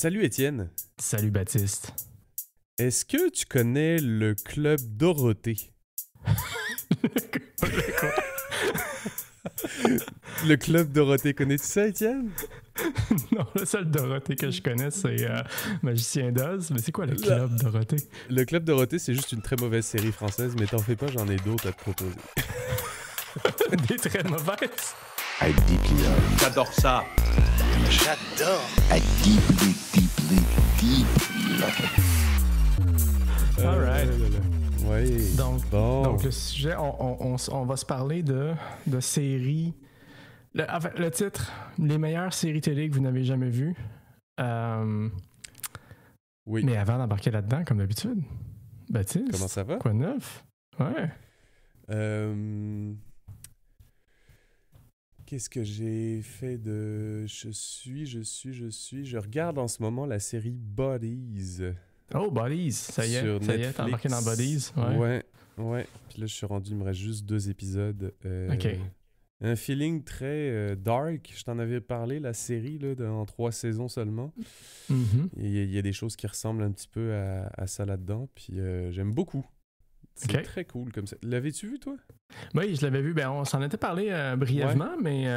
Salut Étienne, Salut Baptiste. est-ce que tu connais le Club Dorothée? Le Club Dorothée, connais-tu ça Étienne? Non, le seul Dorothée que je connais, c'est Magicien d'Oz. Mais c'est quoi le Club Dorothée? Le Club Dorothée, c'est juste une très mauvaise série française, mais t'en fais pas, j'en ai d'autres à te proposer. Des très mauvaises. I deeply love. J'adore ça. J'adore. I deeply, deeply, deeply love. Alright. Oui. Donc, donc le sujet, on va se parler de séries. Le titre, les meilleures séries télé que vous n'avez jamais vues. Oui. Mais avant d'embarquer là-dedans, comme d'habitude, Baptiste. Comment ça va? Quoi de neuf? Ouais. Qu'est-ce que j'ai fait de... Je regarde en ce moment la série Bodies. Oh, Bodies, ça y est, t'es embarqué dans Bodies. Ouais. Puis là, je suis rendu, il me reste juste 2 épisodes. OK. Un feeling très dark. Je t'en avais parlé, la série, là, en 3 saisons seulement. Mm-hmm. Il y a des choses qui ressemblent un petit peu à ça là-dedans. Puis j'aime beaucoup. C'est OK. très cool comme ça. L'avais-tu vu, toi? Oui, je l'avais vu. Ben, on s'en était parlé brièvement, mais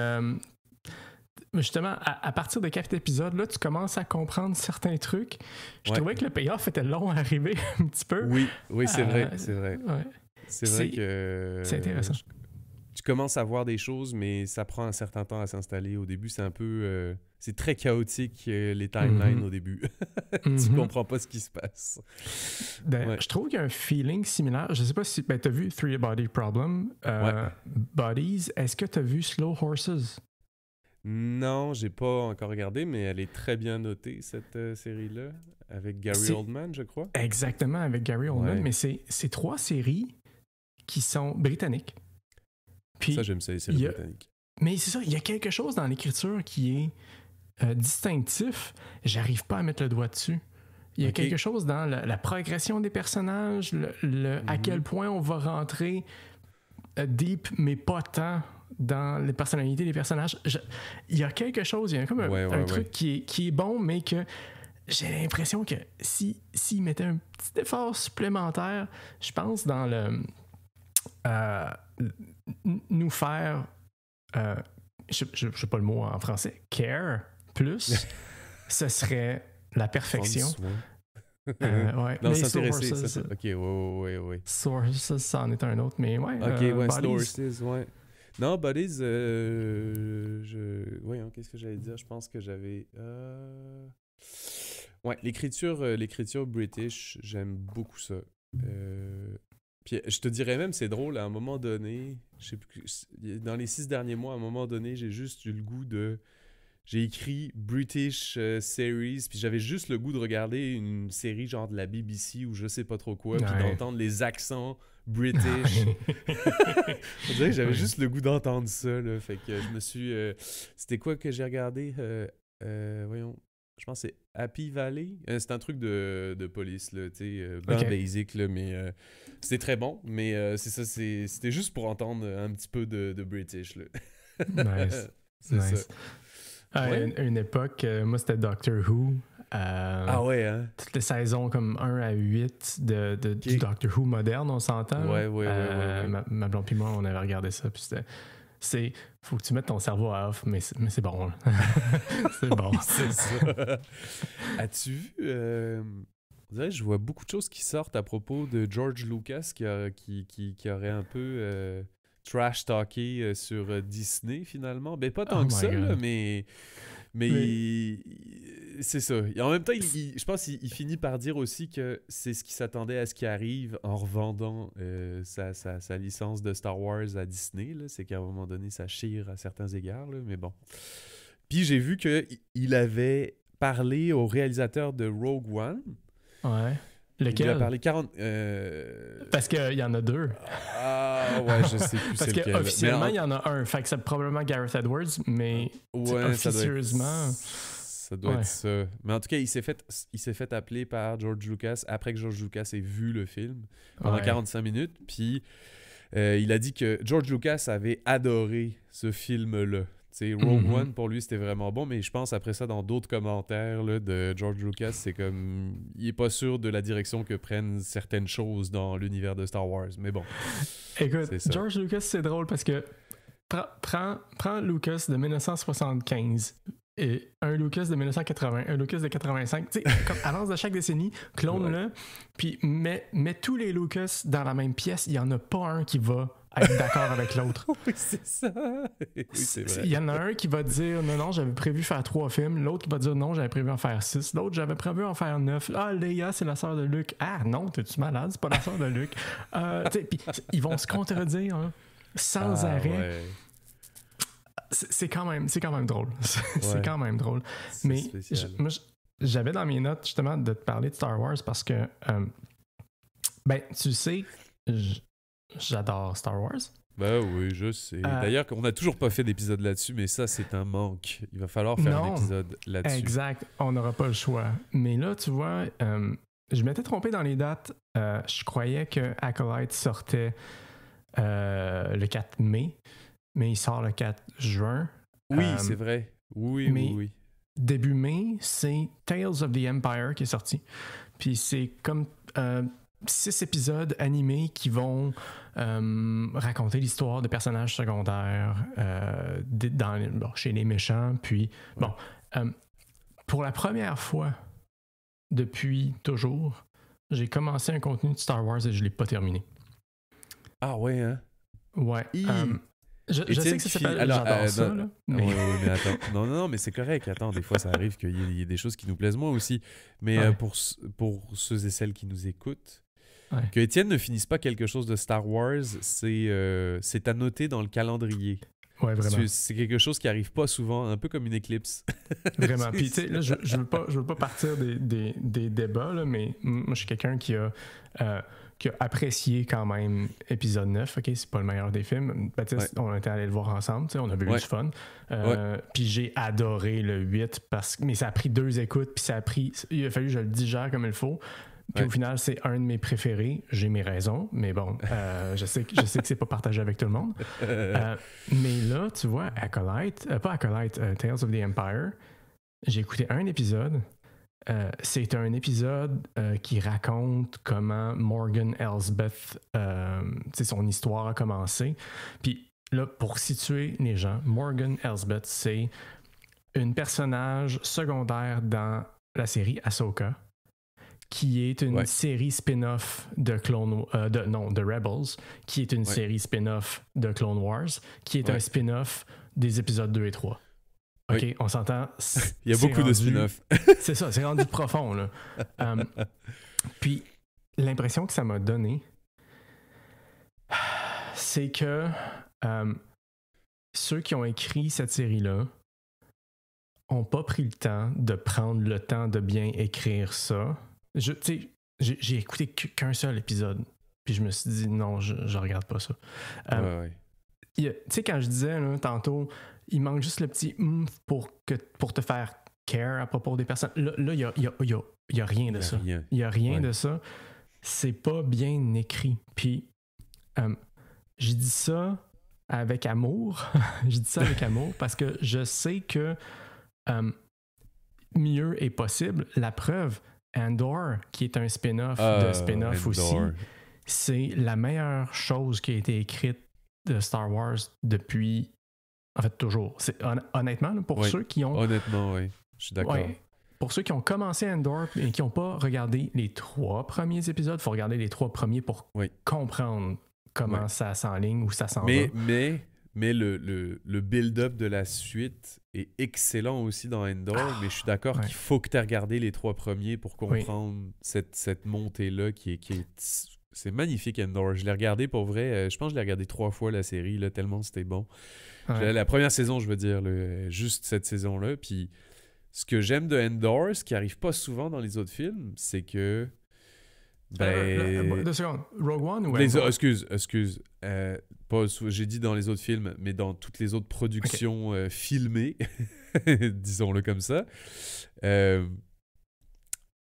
justement, à partir de 4 épisodes, là, tu commences à comprendre certains trucs. Je trouvais que le payoff était long à arriver un petit peu. Oui, c'est vrai. Ouais. C'est vrai que... C'est intéressant. Tu commences à voir des choses, mais ça prend un certain temps à s'installer. Au début, c'est un peu... c'est très chaotique, les timelines au début. Tu comprends pas ce qui se passe. Je trouve qu'il y a un feeling similaire. Je sais pas si... Ben, t'as vu Three Body Problem, Bodies. Est-ce que t'as vu Slow Horses? Non, j'ai pas encore regardé, mais elle est très bien notée, cette série-là, avec Gary Oldman, je crois. Exactement, avec Gary Oldman. Mais c'est 3 séries qui sont britanniques. Puis, ça, j'aime ça, les séries britanniques. Mais c'est ça, il y a quelque chose dans l'écriture qui est distinctif. J'arrive pas à mettre le doigt dessus. Il y a quelque chose dans la progression des personnages, à quel point on va rentrer deep, mais pas tant dans les personnalités des personnages. Il y a quelque chose, il y a comme un truc qui est bon, mais que j'ai l'impression que s'ils mettaient un petit effort supplémentaire, je pense dans le... nous faire je sais pas le mot en français, care plus, ce serait la perfection. Non, s'intéresser, ça. Ok, ouais. Sources, ça en est un autre, mais ouais. Ok, Slow Horses, ouais. Non, Buddies, voyons, qu'est-ce que j'allais dire? Je pense que j'avais... Ouais, l'écriture british, j'aime beaucoup ça. Puis je te dirais même, c'est drôle, à un moment donné, je sais plus, dans les 6 derniers mois, à un moment donné, j'ai juste eu le goût de... J'ai écrit British Series, puis j'avais juste le goût de regarder une série genre de la BBC ou je sais pas trop quoi, puis d'entendre les accents british. On dirait que j'avais juste le goût d'entendre ça, là. Fait que je me suis... C'était quoi que j'ai regardé? Voyons... Je pense que c'est Happy Valley. C'est un truc de police, là, tu sais, basic, là, mais c'était très bon. Mais c'est ça, c'était juste pour entendre un petit peu de British, là. Nice. C'est ça. À une époque, moi, c'était Doctor Who. Hein? Toutes les saisons comme 1 à 8 du Doctor Who moderne, on s'entend. Ouais. Ma blonde et moi, on avait regardé ça, puis c'était... faut que tu mettes ton cerveau à off, mais c'est bon. Hein. C'est bon. C'est ça. As-tu vu... on dirait que je vois beaucoup de choses qui sortent à propos de George Lucas qui aurait un peu trash-talké sur Disney, finalement. Ben, pas tant que ça, là, mais c'est ça. Et en même temps, je pense qu'il finit par dire aussi que c'est ce qui s'attendait à ce qui arrive en revendant sa licence de Star Wars à Disney. Là. C'est qu'à un moment donné, ça chire à certains égards, là, mais bon. Puis j'ai vu qu'il avait parlé au réalisateur de Rogue One. Ouais. Lequel? Il a parlé 40... Parce qu'il y en a 2. Ah, ouais, je sais plus parce c'est lequel. qu'officiellement, il y en a un. Fait que c'est probablement Gareth Edwards, mais officieusement... Ça doit être ça. Mais en tout cas, il s'est fait appeler par George Lucas après que George Lucas ait vu le film pendant 45 minutes. Puis il a dit que George Lucas avait adoré ce film-là. sais, Rogue One, pour lui, c'était vraiment bon, mais je pense après ça, dans d'autres commentaires là, de George Lucas, c'est comme... Il est pas sûr de la direction que prennent certaines choses dans l'univers de Star Wars, mais bon. Écoute, George Lucas, c'est drôle parce que prends Lucas de 1975 et un Lucas de 1980, un Lucas de 85, tu sais, comme avance de chaque décennie, clone-le, puis mets tous les Lucas dans la même pièce, il y en a pas un qui va être d'accord avec l'autre. Oui, c'est ça. Oui, c'est vrai. Il y en a un qui va dire non, j'avais prévu faire 3 films, l'autre qui va dire non, j'avais prévu en faire 6, l'autre j'avais prévu en faire 9. Ah, Leia, c'est la sœur de Luke. Ah non, t'es-tu malade, c'est pas la sœur de Luke. Puis ils vont se contredire hein, sans arrêt. Ouais. C'est quand même drôle. C'est Ouais. quand même drôle. C'est Mais spécial. j'avais dans mes notes justement de te parler de Star Wars parce que, tu sais, j'adore Star Wars. Ben oui, je sais. D'ailleurs, on n'a toujours pas fait d'épisode là-dessus, mais ça, c'est un manque. Il va falloir faire un épisode là-dessus. Exact. On n'aura pas le choix. Mais là, tu vois, je m'étais trompé dans les dates. Je croyais que Acolyte sortait le 4 mai, mais il sort le 4 juin. Oui, c'est vrai. Oui. Début mai, c'est Tales of the Empire qui est sorti. Puis c'est comme 6 épisodes animés qui vont raconter l'histoire de personnages secondaires chez les méchants. Puis, pour la première fois depuis toujours, j'ai commencé un contenu de Star Wars et je ne l'ai pas terminé. Ah ouais, hein? Ouais. Je sais que ça s'appelle j'adore ça, là. Mais... Oui, mais attends. Non, mais c'est correct. Attends, des fois, ça arrive qu'il y ait des choses qui nous plaisent moins aussi. Mais pour ceux et celles qui nous écoutent, que Étienne ne finisse pas quelque chose de Star Wars, c'est à noter dans le calendrier. Ouais, vraiment. C'est quelque chose qui arrive pas souvent, un peu comme une éclipse. Vraiment. Puis, tu sais, là, je veux pas partir des débats, là, mais moi, je suis quelqu'un qui a apprécié quand même épisode 9. OK, c'est pas le meilleur des films. Baptiste, on était allé le voir ensemble, tu sais, on a eu du fun. Puis j'ai adoré le 8, mais ça a pris 2 écoutes, puis il a fallu que je le digère comme il faut. Puis au final, c'est un de mes préférés. J'ai mes raisons, mais bon, je sais que c'est pas partagé avec tout le monde. Mais là, tu vois, pas Acolyte, Tales of the Empire, j'ai écouté un épisode. C'est un épisode qui raconte comment Morgan Elsbeth, son histoire a commencé. Puis là, pour situer les gens, Morgan Elsbeth, c'est une personnage secondaire dans la série Ahsoka, qui est une série spin-off de Rebels, qui est une série spin-off de Clone Wars, qui est un spin-off des épisodes 2 et 3. OK, on s'entend. Il y a beaucoup de spin-off. C'est ça, c'est rendu profond, là. Puis, l'impression que ça m'a donné, c'est que ceux qui ont écrit cette série-là n'ont pas pris le temps de prendre le temps de bien écrire ça. J'ai écouté qu'un seul épisode, puis je me suis dit, non, je regarde pas ça. Tu sais, quand je disais là, tantôt, il manque juste le petit pour te faire care à propos des personnes. Là, il y a rien de ça. Il y a rien de ça. C'est pas bien écrit. Puis, je dis ça avec amour. Je dis ça avec amour parce que je sais que mieux est possible. La preuve, Andor, qui est un spin-off de spin-off aussi, c'est la meilleure chose qui a été écrite de Star Wars depuis, en fait, toujours. Honnêtement, là, pour ceux qui ont... Honnêtement, oui. Je suis d'accord. Pour ceux qui ont commencé Andor et qui n'ont pas regardé les 3 premiers épisodes, il faut regarder les 3 premiers pour comprendre comment ça s'enligne ou ça s'en va. Mais le build-up de la suite est excellent aussi dans Andor, mais je suis d'accord qu'il faut que tu aies regardé les 3 premiers pour comprendre cette montée-là qui est... C'est magnifique, Andor. Je l'ai regardé pour vrai. Je pense que je l'ai regardé 3 fois, la série, là, tellement c'était bon. La première saison, je veux dire, juste cette saison-là. Puis ce que j'aime de Andor, ce qui arrive pas souvent dans les autres films, c'est que... 2 secondes. Rogue One ou excuse. J'ai dit dans les autres films, mais dans toutes les autres productions filmées, disons-le comme ça.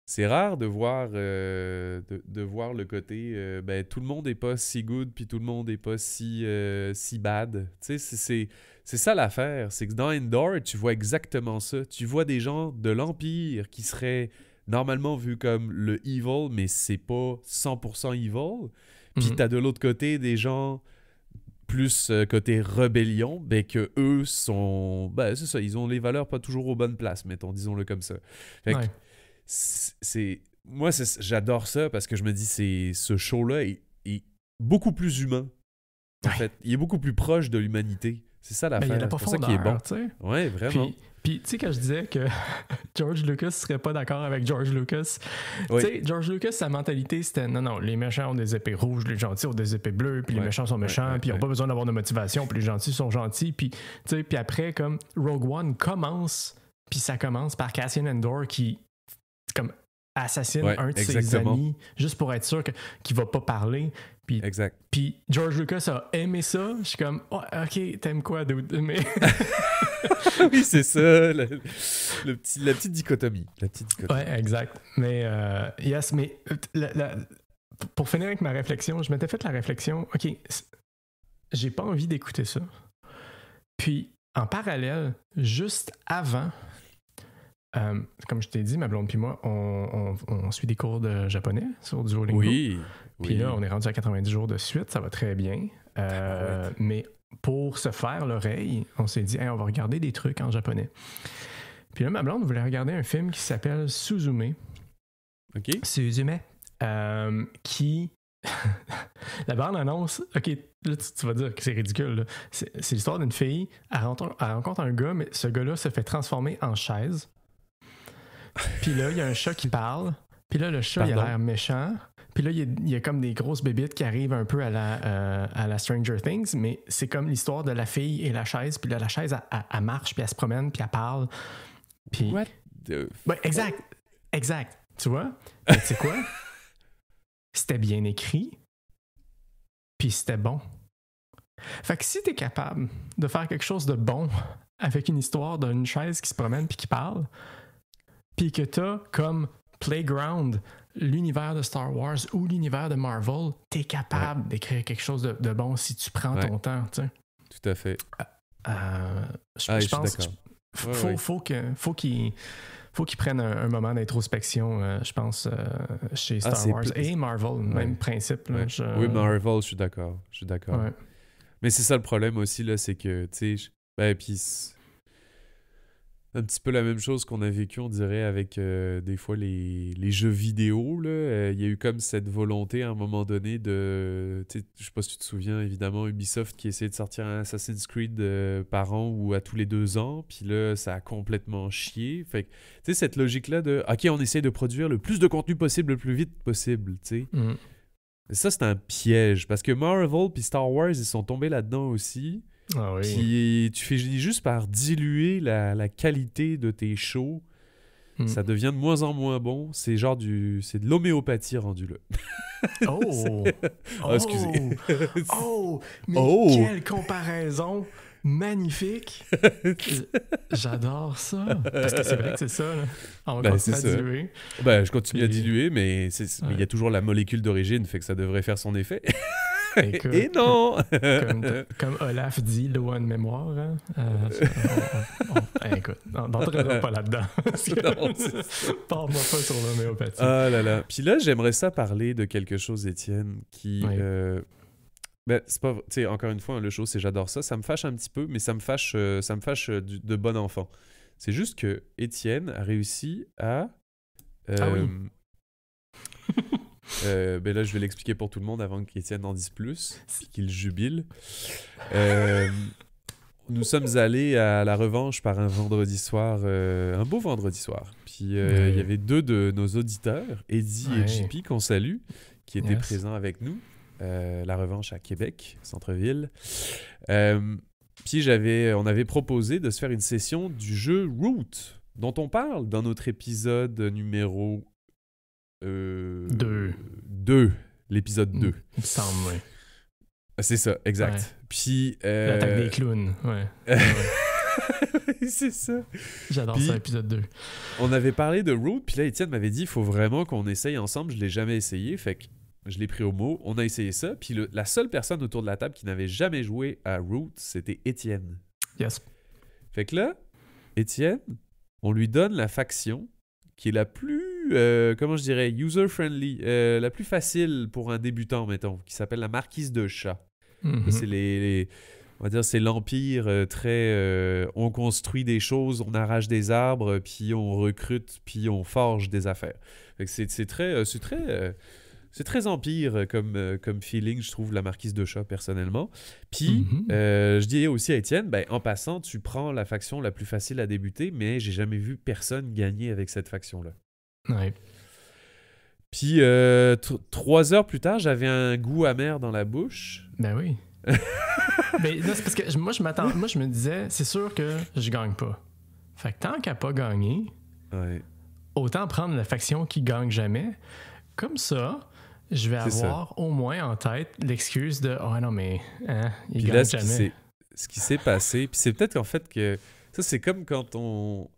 c'est rare de voir, de voir le côté ben, tout le monde n'est pas si good puis tout le monde n'est pas si bad. Tu sais, c'est ça l'affaire. C'est que dans Endor, tu vois exactement ça. Tu vois des gens de l'Empire qui seraient normalement vus comme le evil, mais c'est pas 100% evil. Puis t'as de l'autre côté des gens plus côté rébellion, ben que eux sont... Ben c'est ça, ils ont les valeurs pas toujours aux bonnes places, mettons, disons-le comme ça. Fait que moi, j'adore ça parce que je me dis, ce show-là est beaucoup plus humain. En fait, il est beaucoup plus proche de l'humanité. C'est ça l'affaire. Il y a la profondeur, c'est ça qui est bon. T'sais. Ouais, vraiment. Puis tu sais, quand je disais que George Lucas serait pas d'accord avec George Lucas, tu sais, George Lucas, sa mentalité, c'était non, les méchants ont des épées rouges, les gentils ont des épées bleues, puis les méchants sont méchants, puis ils n'ont pas besoin d'avoir de motivation, puis les gentils sont gentils. Puis après, comme Rogue One commence, puis ça commence par Cassian Andor qui comme assassine un de ses amis juste pour être sûr qu'il va pas parler. Puis George Lucas a aimé ça. Je suis comme, oh, ok, t'aimes quoi, dude? Mais... oui, c'est ça, la petite dichotomie. Ouais, exact. Mais, yes, mais pour finir avec ma réflexion, je m'étais fait la réflexion, ok, j'ai pas envie d'écouter ça. Puis, en parallèle, juste avant, comme je t'ai dit, ma blonde puis moi, on suit des cours de japonais sur Duolingo. Puis là, on est rendu à 90 jours de suite, ça va très bien. Mais pour se faire l'oreille, on s'est dit, on va regarder des trucs en japonais. Puis là, ma blonde voulait regarder un film qui s'appelle Suzume. OK. Suzume. Qui... La bande-annonce, OK, là, tu vas dire que c'est ridicule. Là. C'est l'histoire d'une fille, elle rencontre un gars, mais ce gars-là se fait transformer en chaise. Puis là, il y a un chat qui parle. Puis là, le chat, il a l'air méchant. Puis là, il y a comme des grosses bébites qui arrivent un peu à la Stranger Things, mais c'est comme l'histoire de la fille et la chaise. Puis là, la chaise, elle marche, puis elle se promène, puis elle parle. Puis... What the... Ouais, exact. Tu vois? Mais tu sais quoi? C'était bien écrit, puis c'était bon. Fait que si t'es capable de faire quelque chose de bon avec une histoire d'une chaise qui se promène puis qui parle, puis que t'as comme playground l'univers de Star Wars ou l'univers de Marvel, t'es capable d'écrire quelque chose de bon si tu prends ton temps, tu sais. Tout à fait. Je pense qu'il faut qu'ils prennent un moment d'introspection, je pense, chez Star Wars et Marvel, même principe. Là, Oui, Marvel, je suis d'accord. Ouais. Mais c'est ça le problème aussi, là, c'est que, tu sais, puis un petit peu la même chose qu'on a vécu, on dirait, avec des fois les jeux vidéo, là. Il y a eu comme cette volonté à un moment donné de... Je sais pas si tu te souviens, évidemment, Ubisoft qui essayait de sortir un Assassin's Creed par an ou à tous les 2 ans, puis là, ça a complètement chié. Fait que, tu sais, cette logique-là de, OK, on essaie de produire le plus de contenu possible, le plus vite possible, tu sais. Ça, c'est un piège, parce que Marvel puis Star Wars, ils sont tombés là-dedans aussi. Ah oui. Puis tu finis juste par diluer la qualité de tes shows. Ça devient de moins en moins bon. C'est genre c'est de l'homéopathie rendu là. Excusez. Quelle comparaison magnifique. J'adore ça. Parce que c'est vrai que c'est ça. Là. On va continuer à diluer. Je continue à diluer, mais il y a toujours la molécule d'origine, fait que ça devrait faire son effet. Écoute, et non! comme Olaf dit, loi de mémoire. Hein? Écoute, on n'entrera pas là-dedans. Parle-moi pas sur l'homéopathie. Ah là là. Puis là, j'aimerais ça parler de quelque chose, Étienne, qui... c'est pas... Tu sais, encore une fois, le show, c'est j'adore ça. Ça me fâche un petit peu, mais ça me fâche de bon enfant. C'est juste que Étienne a réussi à... là, je vais l'expliquer pour tout le monde avant qu'Étienne en dise plus, puis qu'il jubile. Nous sommes allés à la revanche par un vendredi soir, un beau vendredi soir. Puis il y avait 2 de nos auditeurs, Eddie et JP, qu'on salue, qui étaient présents avec nous. La revanche à Québec, centre-ville. Puis on avait proposé de se faire une session du jeu Root, dont on parle dans notre épisode numéro 2. L'épisode 2. Il me semble, oui. C'est ça, exact. Puis... L'attaque des clowns, ouais. C'est ça. J'adore Puis, ça, épisode 2. On avait parlé de Root, puis là, Étienne m'avait dit, il faut vraiment qu'on essaye ensemble. Je l'ai jamais essayé, fait que je l'ai pris au mot. On a essayé ça, puis la seule personne autour de la table qui n'avait jamais joué à Root, c'était Étienne. Yes. Fait que là, Étienne, on lui donne la faction qui est la plus, comment je dirais, user-friendly, la plus facile pour un débutant, mettons, qui s'appelle la Marquise de Chat. Mhm. C'est on va dire, c'est l'empire très... on construit des choses, on arrache des arbres, puis on recrute, puis on forge des affaires. Fait que c'est très empire comme feeling, je trouve, la Marquise de Chat, personnellement. Puis, je dis aussi à Étienne, ben, en passant, tu prends la faction la plus facile à débuter, mais j'ai jamais vu personne gagner avec cette faction-là. Ouais. Puis, 3 heures plus tard, j'avais un goût amer dans la bouche. Ben oui. Mais là, c'est parce que moi, je me disais, c'est sûr que je gagne pas. Fait que tant qu'à pas gagner, Ouais. autant prendre la faction qui gagne jamais. Comme ça, je vais avoir au moins en tête l'excuse de « Oh non, mais il Puis gagne là, jamais. » ce qui s'est passé, puis c'est peut-être qu'en fait que... Ça, c'est comme quand on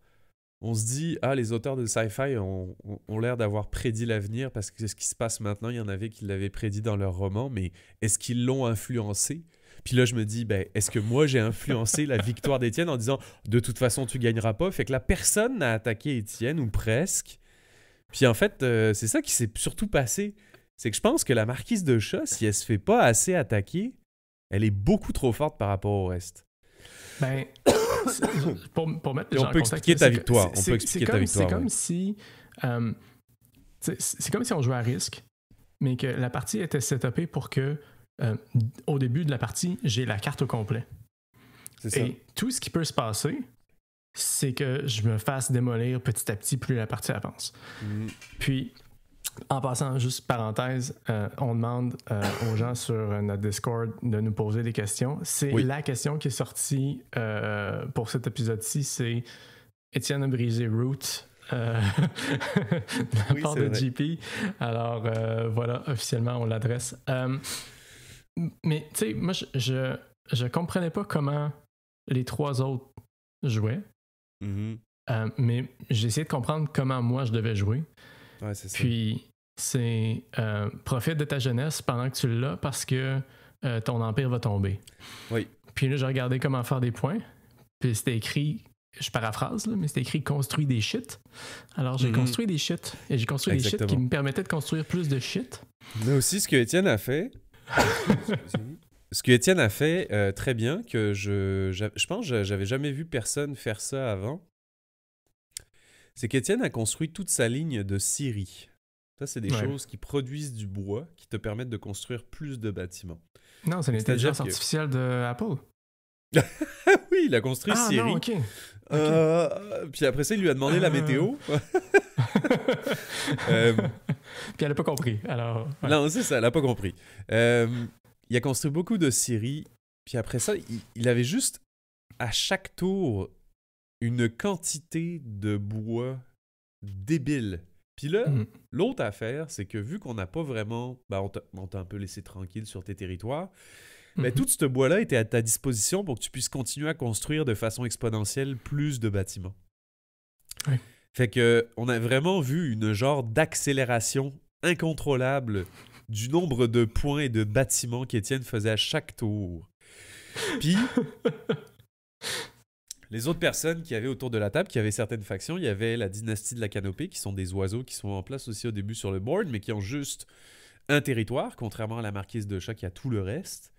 se dit « Ah, les auteurs de sci-fi ont l'air d'avoir prédit l'avenir parce que ce qui se passe maintenant, il y en avait qui l'avaient prédit dans leur roman, mais est-ce qu'ils l'ont influencé? » Puis là, je me dis, ben, est-ce que moi, j'ai influencé la victoire d'Étienne en disant « De toute façon, tu gagneras pas. » Fait que là, personne n'a attaqué Étienne, ou presque. Puis en fait, c'est ça qui s'est surtout passé. C'est que je pense que la Marquise de Chat, si elle se fait pas assez attaquer, elle est beaucoup trop forte par rapport au reste. Ben, pour mettre les Et gens on en peut contexte, expliquer ta c'est- victoire. c'est- On peut expliquer ta victoire. C'est comme ouais. si... c'est comme si on jouait à risque, mais que la partie était setupée pour que, au début de la partie, j'ai la carte au complet. C'est ça. Et tout ce qui peut se passer, c'est que je me fasse démolir petit à petit plus la partie avance. Mhm. Puis, en passant, juste parenthèse, on demande aux gens sur notre Discord de nous poser des questions. C'est Oui. la question qui est sortie pour cet épisode-ci, c'est Étienne a brisé Root. De la Oui, part c'est de vrai. JP. Alors, voilà, officiellement, on l'adresse. Mais, tu sais, moi, je comprenais pas comment les 3 autres jouaient. Mhm. Mais j'ai essayé de comprendre comment moi je devais jouer. Ouais, c'est ça. Puis c'est profite de ta jeunesse pendant que tu l'as parce que ton empire va tomber. Oui. Puis là, j'ai regardé comment faire des points. Puis c'était écrit, je paraphrase, là, mais c'était écrit construis des shit. Alors j'ai construit des shit. Et j'ai construit des shit Exactement. qui me permettaient de construire plus de shit. Mais aussi, ce que Étienne a fait... Ce que Étienne a fait très bien, que je pense que j'avais jamais vu personne faire ça avant, c'est qu'Étienne a construit toute sa ligne de scieries. Ça, c'est des Ouais. choses qui produisent du bois, qui te permettent de construire plus de bâtiments. Non, c'est C'est-à-dire l'intelligence que- artificielle de Apple. Oui, il a construit Ah Siri. non, ok. Puis après ça, il lui a demandé la météo. Euh, Puis elle a pas compris. Alors, ouais. Non, c'est ça, elle n'a pas compris. Il a construit beaucoup de Siri. Puis après ça, il avait juste, à chaque tour, une quantité de bois débile. Puis là, Mhm. l'autre affaire, c'est que vu qu'on n'a pas vraiment... Ben, on t'a un peu laissé tranquille sur tes territoires, ben, Mhm. tout ce bois-là était à ta disposition pour que tu puisses continuer à construire de façon exponentielle plus de bâtiments. Ouais. Fait que on a vraiment vu une genre d'accélération incontrôlable du nombre de points et de bâtiments qu'Étienne faisait à chaque tour. Puis, les autres personnes qui avaient autour de la table, qui avaient certaines factions, il y avait la dynastie de la canopée, qui sont des oiseaux qui sont en place aussi au début sur le board, mais qui ont juste un territoire, contrairement à la marquise de Chat qui a tout le reste.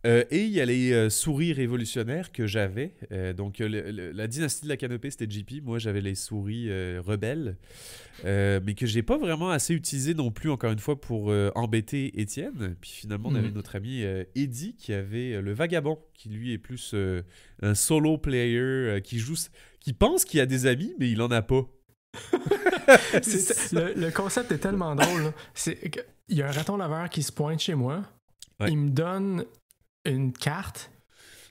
Ouais. Et il y a les souris révolutionnaires que j'avais. Donc, la dynastie de la canopée, c'était JP. Moi, j'avais les souris rebelles. Mais que j'ai pas vraiment assez utilisé non plus, encore une fois, pour embêter Étienne. Puis finalement, on avait notre ami Eddie qui avait le vagabond, qui lui est plus un solo player qui pense qu'il a des amis, mais il en a pas. Le concept est tellement drôle. Là. Il y a un raton laveur qui se pointe chez moi. Ouais. Il me donne une carte.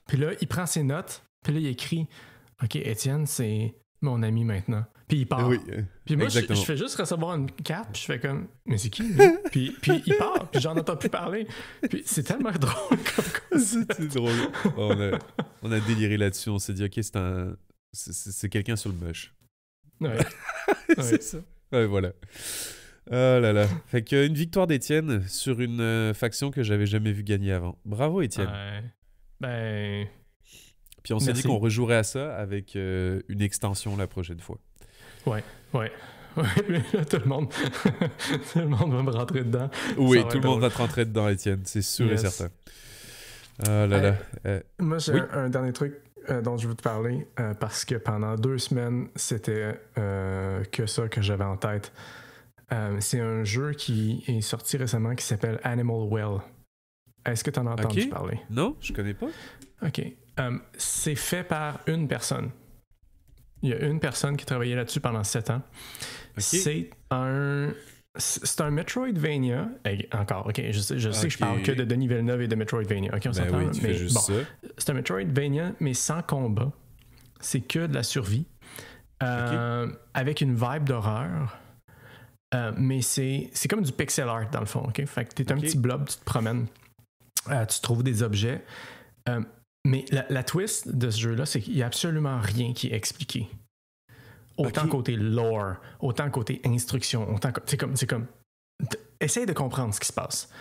Puis là, il prend ses notes. Puis là, il écrit « OK, Étienne, c'est mon ami maintenant. » puis il part. Oui, Puis moi, je exactement. fais juste recevoir une carte, puis je fais comme, mais c'est qui, lui? puis il part, puis j'en entends plus parler. Puis c'est tellement drôle comme concept. C'est drôle. On a déliré là-dessus. On s'est dit, OK, c'est quelqu'un sur le mush. Ouais. C'est ça. Ouais, voilà. Oh là là. Fait qu'une victoire d'Étienne sur une faction que j'avais jamais vu gagner avant. Bravo, Étienne. Ouais. Ben, Puis on s'est dit merci. qu'on rejouerait à ça avec une extension la prochaine fois. ouais. Puis là, tout le monde va me rentrer dedans. Oui, Ça va tout être le monde drôle. va te rentrer dedans, Étienne. C'est sûr Yes. et certain. Oh là là. Moi, j'ai Oui. un dernier truc dont je veux te parler parce que pendant 2 semaines, c'était que ça que j'avais en tête. C'est un jeu qui est sorti récemment qui s'appelle Animal Well. Est-ce que tu en as entendu Ok. parler? Non, je connais pas. OK. C'est fait par une personne. Il y a une personne qui travaillait là-dessus pendant 7 ans. Ok. C'est un Metroidvania. Encore, OK. Je sais que je parle que de Denis Villeneuve et de Metroidvania. OK, on Ben s'entend? oui, tu fais mais juste bon, ça. c'est un Metroidvania, mais sans combat. C'est que de la survie. Avec une vibe d'horreur. Mais c'est comme du pixel art, dans le fond. OK? Fait que t'es un Ok. petit blob, tu te promènes. Tu trouves des objets. Mais la twist de ce jeu-là, c'est qu'il n'y a absolument rien qui est expliqué. Autant Ok. côté lore, autant côté instruction, c'est comme essaye de comprendre ce qui se passe.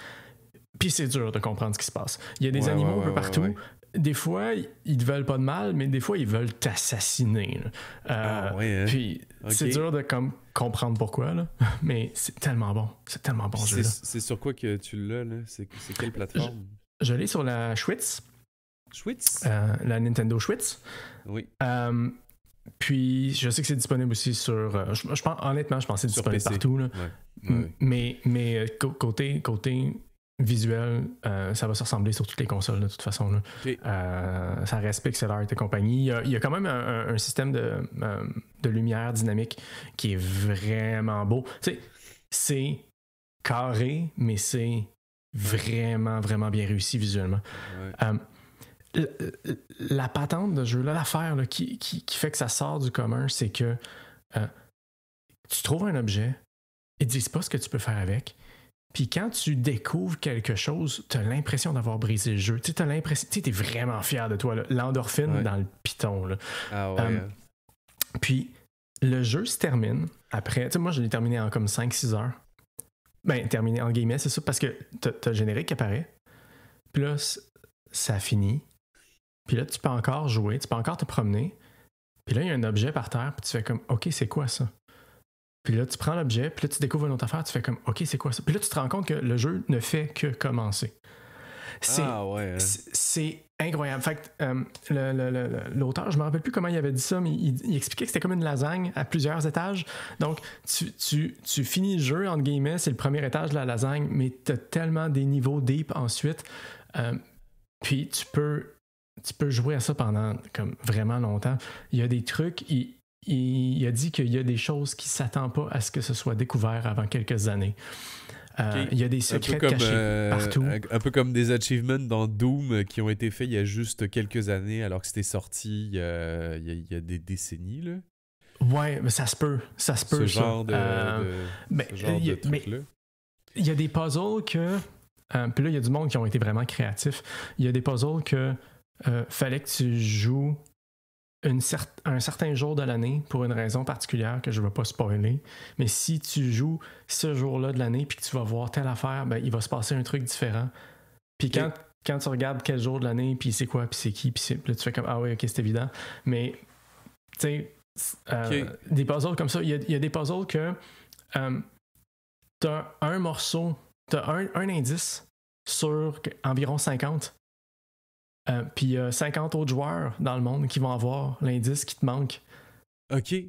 Puis c'est dur de comprendre ce qui se passe. Il y a des Ouais, animaux ouais, un peu ouais, partout. ouais. Des fois, ils te veulent pas de mal, mais des fois, ils veulent t'assassiner. Ah, ouais, hein? Puis Ok. c'est dur de comprendre pourquoi, là. Mais c'est tellement bon. C'est tellement bon, ce jeu-là. C'est sur quoi que tu l'as, là? C'est quelle plateforme? Je l'ai sur la Switch, Schwitz? la Nintendo Switch. Oui. Puis je sais que c'est disponible aussi sur. Je pense, honnêtement, je pense que c'est Sur disponible PC. partout. Là. Ouais. Mais côté visuel, ça va se ressembler sur toutes les consoles de toute façon. Là. Ok. Ça reste pixel art et compagnie. Il y a quand même un système de lumière dynamique qui est vraiment beau. Tu sais, c'est carré, mais c'est vraiment, vraiment bien réussi visuellement. Ouais. La patente de jeu-là, l'affaire là, qui fait que ça sort du commun, c'est que tu trouves un objet, ils te disent pas ce que tu peux faire avec. Puis quand tu découvres quelque chose, tu as l'impression d'avoir brisé le jeu. Tu as l'impression, tu es vraiment fier de toi. Là. L'endorphine Ouais. dans le piton. Là. Ah ouais. Puis le jeu se termine après. Tu sais, moi, je l'ai terminé en comme 5-6 heures. Ben, terminé en guillemets, c'est ça, parce que t'as le générique qui apparaît. Puis là, ça finit. Puis là, tu peux encore jouer, tu peux encore te promener. Puis là, il y a un objet par terre, puis tu fais comme, OK, c'est quoi ça? Puis là, tu prends l'objet, puis là, tu découvres une autre affaire, tu fais comme, OK, c'est quoi ça? Puis là, tu te rends compte que le jeu ne fait que commencer. Ah ouais. C'est incroyable. Fait que l'auteur, je me rappelle plus comment il avait dit ça, mais il expliquait que c'était comme une lasagne à plusieurs étages. Donc, tu finis le jeu, entre guillemets, c'est le premier étage de la lasagne, mais tu as tellement des niveaux deep ensuite. Puis tu peux jouer à ça pendant comme vraiment longtemps. Il y a des trucs, il a dit qu'il y a des choses qui ne s'attendent pas à ce que ce soit découvert avant quelques années. Okay. Il y a des secrets cachés partout. Un peu comme des achievements dans Doom qui ont été faits il y a juste quelques années alors que c'était sorti il y a des décennies. Là. Ouais, mais ça se peut. Ce genre de truc-là. Il y a des puzzles que... puis là, il y a du monde qui ont été vraiment créatifs. Il y a des puzzles que fallait que tu joues un certain jour de l'année pour une raison particulière que je ne vais pas spoiler. Mais si tu joues ce jour-là de l'année puis que tu vas voir telle affaire, ben, il va se passer un truc différent. Puis quand tu regardes quel jour de l'année, puis c'est quoi, puis c'est qui, puis là, tu fais comme « Ah oui, OK, c'est évident. » Mais, tu sais, des puzzles comme ça, il y a des puzzles que tu as un morceau, tu as un indice sur environ 50. Puis il y a 50 autres joueurs dans le monde qui vont avoir l'indice qui te manque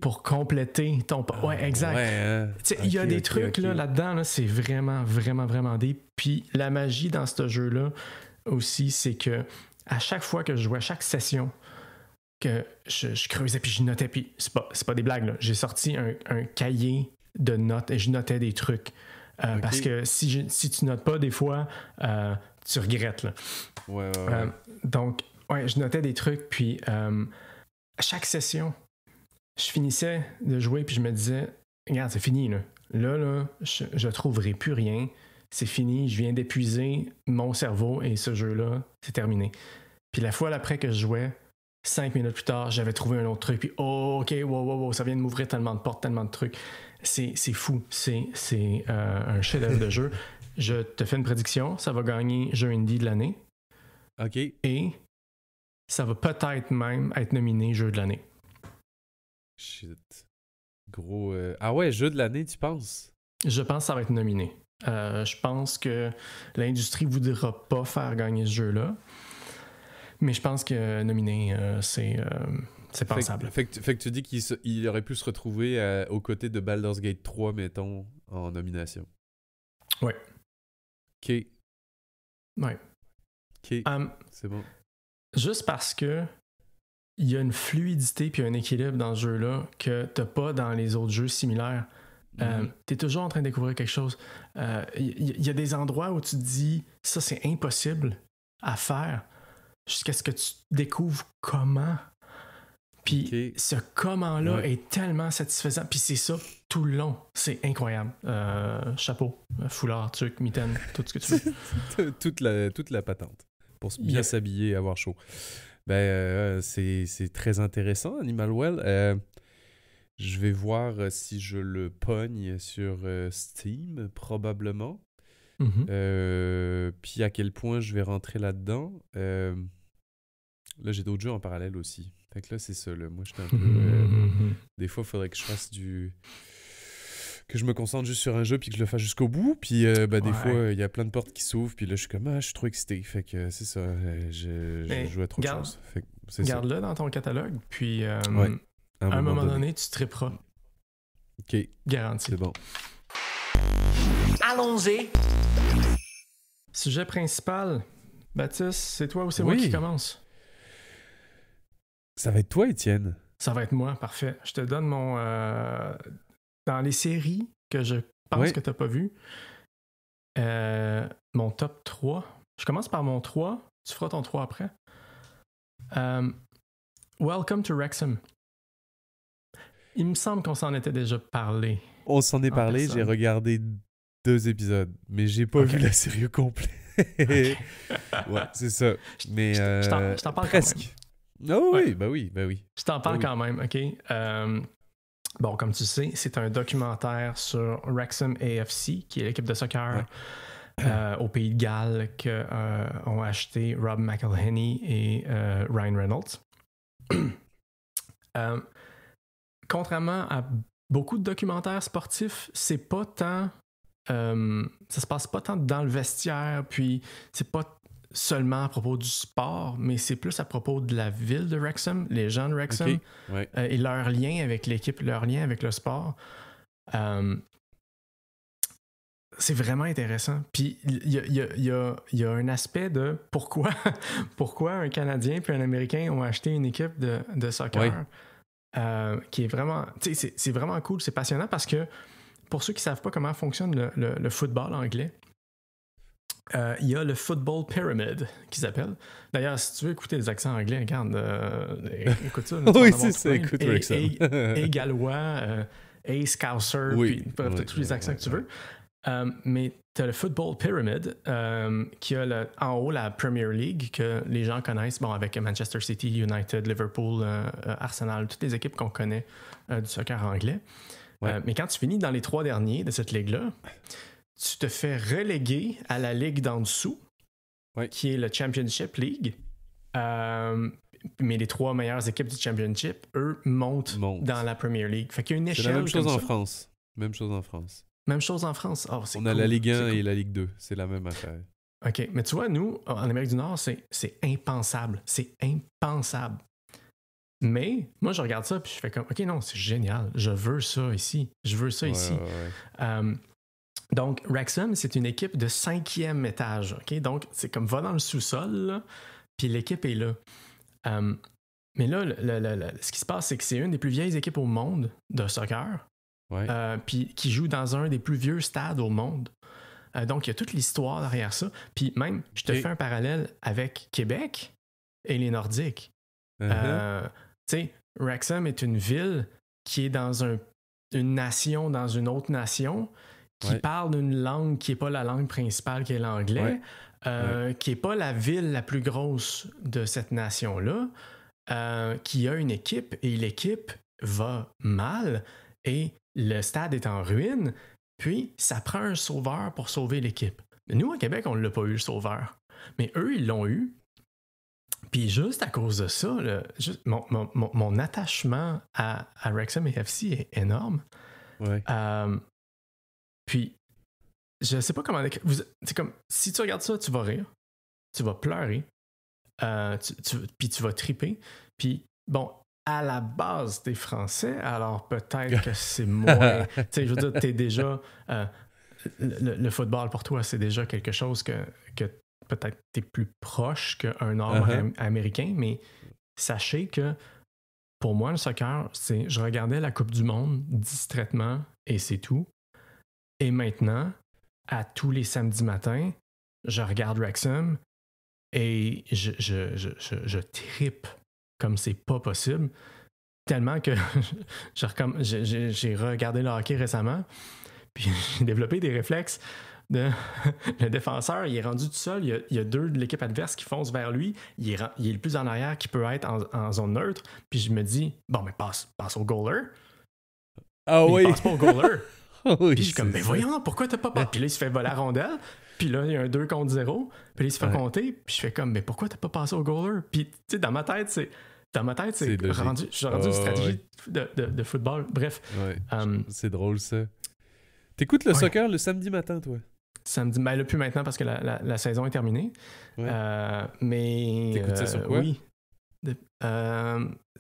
pour compléter ton... Ouais, exact. Ouais, il y a des trucs là-dedans, là, c'est vraiment, vraiment, vraiment deep. Puis la magie dans ce jeu-là aussi, c'est que à chaque fois que je jouais, à chaque session, que je creusais puis je notais, puis c'est pas des blagues, là. J'ai sorti un cahier de notes et je notais des trucs. Parce que si tu notes pas, des fois, tu regrettes. Là. Ouais. Donc, je notais des trucs, puis à chaque session, je finissais de jouer puis je me disais, regarde, c'est fini, là. Là, je trouverai plus rien. C'est fini, je viens d'épuiser mon cerveau et ce jeu-là, c'est terminé. Puis la fois après que je jouais, 5 minutes plus tard, j'avais trouvé un autre truc. Puis, OK, wow, ça vient de m'ouvrir tellement de portes, tellement de trucs. C'est fou. C'est un chef-d'œuvre de jeu. Je te fais une prédiction, ça va gagner jeu indie de l'année. OK. Et ça va peut-être même être nominé jeu de l'année. Shit. Gros... Ah ouais, jeu de l'année, tu penses? Je pense que ça va être nominé. Je pense que l'industrie voudra pas faire gagner ce jeu-là. Mais je pense que nominé, c'est pensable. Fait que tu dis qu'il aurait pu se retrouver aux côtés de Baldur's Gate 3, mettons, en nomination. Ouais. OK. Ouais. OK. C'est bon. Juste parce que il y a une fluidité puis un équilibre dans ce jeu-là que t'as pas dans les autres jeux similaires. T'es toujours en train de découvrir quelque chose. Il y a des endroits où tu te dis ça c'est impossible à faire jusqu'à ce que tu découvres comment. Puis ce comment-là est tellement satisfaisant. Puis c'est ça tout le long. C'est incroyable. Chapeau, foulard, truc, mitaine, tout ce que tu veux. toute la patente. Pour bien s'habiller et avoir chaud. C'est très intéressant, Animal Well. Je vais voir si je le pogne sur Steam, probablement. Puis à quel point je vais rentrer là-dedans. Là, j'ai d'autres jeux en parallèle aussi. Fait que là, c'est ça. Là. Moi, j'étais un peu... Des fois, il faudrait que je fasse que je me concentre juste sur un jeu puis que je le fasse jusqu'au bout. Puis des fois, il y a plein de portes qui s'ouvrent. Puis là, je suis comme, je suis trop excité. Fait que c'est ça. Je joue à trop de choses. Fait que garde-le dans ton catalogue. Puis à un moment donné, tu triperas. OK. Garanti. C'est bon. Allons-y. Sujet principal. Baptiste, c'est toi ou c'est moi qui commence? Ça va être toi, Étienne. Ça va être moi, parfait. Je te donne mon... dans les séries que je pense que tu n'as pas vues, mon top 3. Je commence par mon 3. Tu feras ton 3 après. Welcome to Wrexham. Il me semble qu'on s'en était déjà parlé. On s'en est parlé. J'ai regardé 2 épisodes, mais j'ai pas vu la série au complet. Ouais, c'est ça. Mais je t'en parle presque. Quand même. Oh, oui, oui. Je t'en parle quand même, OK? Bon, comme tu sais, c'est un documentaire sur Wrexham AFC, qui est l'équipe de soccer au Pays de Galles qu'ont acheté Rob McElhenney et Ryan Reynolds. Contrairement à beaucoup de documentaires sportifs, c'est pas tant... ça se passe pas tant dans le vestiaire, puis c'est pas seulement à propos du sport, mais c'est plus à propos de la ville de Wrexham, les gens de Wrexham, et leur lien avec l'équipe, leur lien avec le sport. C'est vraiment intéressant. Puis il y a un aspect de pourquoi un Canadien puis un Américain ont acheté une équipe de soccer qui est vraiment... C'est vraiment cool, c'est passionnant parce que pour ceux qui ne savent pas comment fonctionne le football anglais, il y a le Football Pyramid qui s'appelle. D'ailleurs, si tu veux écouter les accents anglais, regarde, écoute ça. Oui, c'est ça, écoute Wrexham. Et gallois, et Scouser, puis tous les accents que tu veux. Mais tu as le Football Pyramid qui a en haut la Premier League que les gens connaissent, avec Manchester City, United, Liverpool, Arsenal, toutes les équipes qu'on connaît du soccer anglais. Mais quand tu finis dans les 3 derniers de cette ligue-là, tu te fais reléguer à la ligue d'en dessous, qui est le Championship League. Mais les 3 meilleures équipes du Championship, eux, montent dans la Premier League. Fait qu'il y a une échelle. C'est la même chose en France. Même chose en France. Même chose en France. Oh, on a la Ligue 1 et la Ligue 2. C'est la même affaire. OK. Mais tu vois, nous, en Amérique du Nord, c'est impensable. C'est impensable. Mais moi, je regarde ça puis je fais comme, OK, non, c'est génial. Je veux ça ici. Je veux ça ici. Donc, Wrexham, c'est une équipe de 5e étage. OK? Donc, c'est comme va dans le sous-sol, là, puis l'équipe est là. Mais là, ce qui se passe, c'est que c'est une des plus vieilles équipes au monde de soccer. Puis qui joue dans un des plus vieux stades au monde. Donc, il y a toute l'histoire derrière ça. Puis même, je te fais un parallèle avec Québec et les Nordiques. Tu sais, Wrexham est une ville qui est dans une nation, dans une autre nation, qui parle une langue qui n'est pas la langue principale, qui est l'anglais, qui n'est pas la ville la plus grosse de cette nation-là, qui a une équipe et l'équipe va mal et le stade est en ruine, puis ça prend un sauveur pour sauver l'équipe. Nous, au Québec, on ne l'a pas eu, le sauveur. Mais eux, ils l'ont eu. Puis juste à cause de ça, là, mon attachement à Wrexham et FC est énorme. Ouais. Puis, je sais pas comment... C'est comme, si tu regardes ça, tu vas rire, tu vas pleurer, puis tu vas triper. Puis, bon, à la base, t'es français, alors peut-être que c'est moins... Tu sais, je veux dire, t'es déjà... le football, pour toi, c'est déjà quelque chose que peut-être t'es plus proche qu'un Nord-Américain, mais sachez que pour moi, le soccer, c'est je regardais la Coupe du Monde distraitement et c'est tout. Et maintenant, à tous les samedis matins, je regarde Wrexham et je trippe comme c'est pas possible. Tellement que j'ai regardé le hockey récemment, puis j'ai développé des réflexes. Le défenseur, il est rendu tout seul. Il y a deux de l'équipe adverse qui foncent vers lui. Il est le plus en arrière qui peut être en zone neutre. Puis je me dis, bon, mais passe au goaler. Ah oui. Il passe pas au goaler. Oui, puis je suis comme, mais voyons, pourquoi t'as pas passé? Puis là, il se fait voler la rondelle. Puis là, il y a un 2 contre 0. Puis là, il se fait compter. Puis je fais comme, mais pourquoi t'as pas passé au goaler? Puis tu sais, dans ma tête, c'est rendu. Je suis rendu une stratégie de football. Bref. Ouais. C'est drôle, ça. T'écoutes le soccer le samedi matin, toi? Samedi, ben là, plus maintenant parce que la saison est terminée. Ouais. Mais. T'écoutes ça sur quoi? Oui.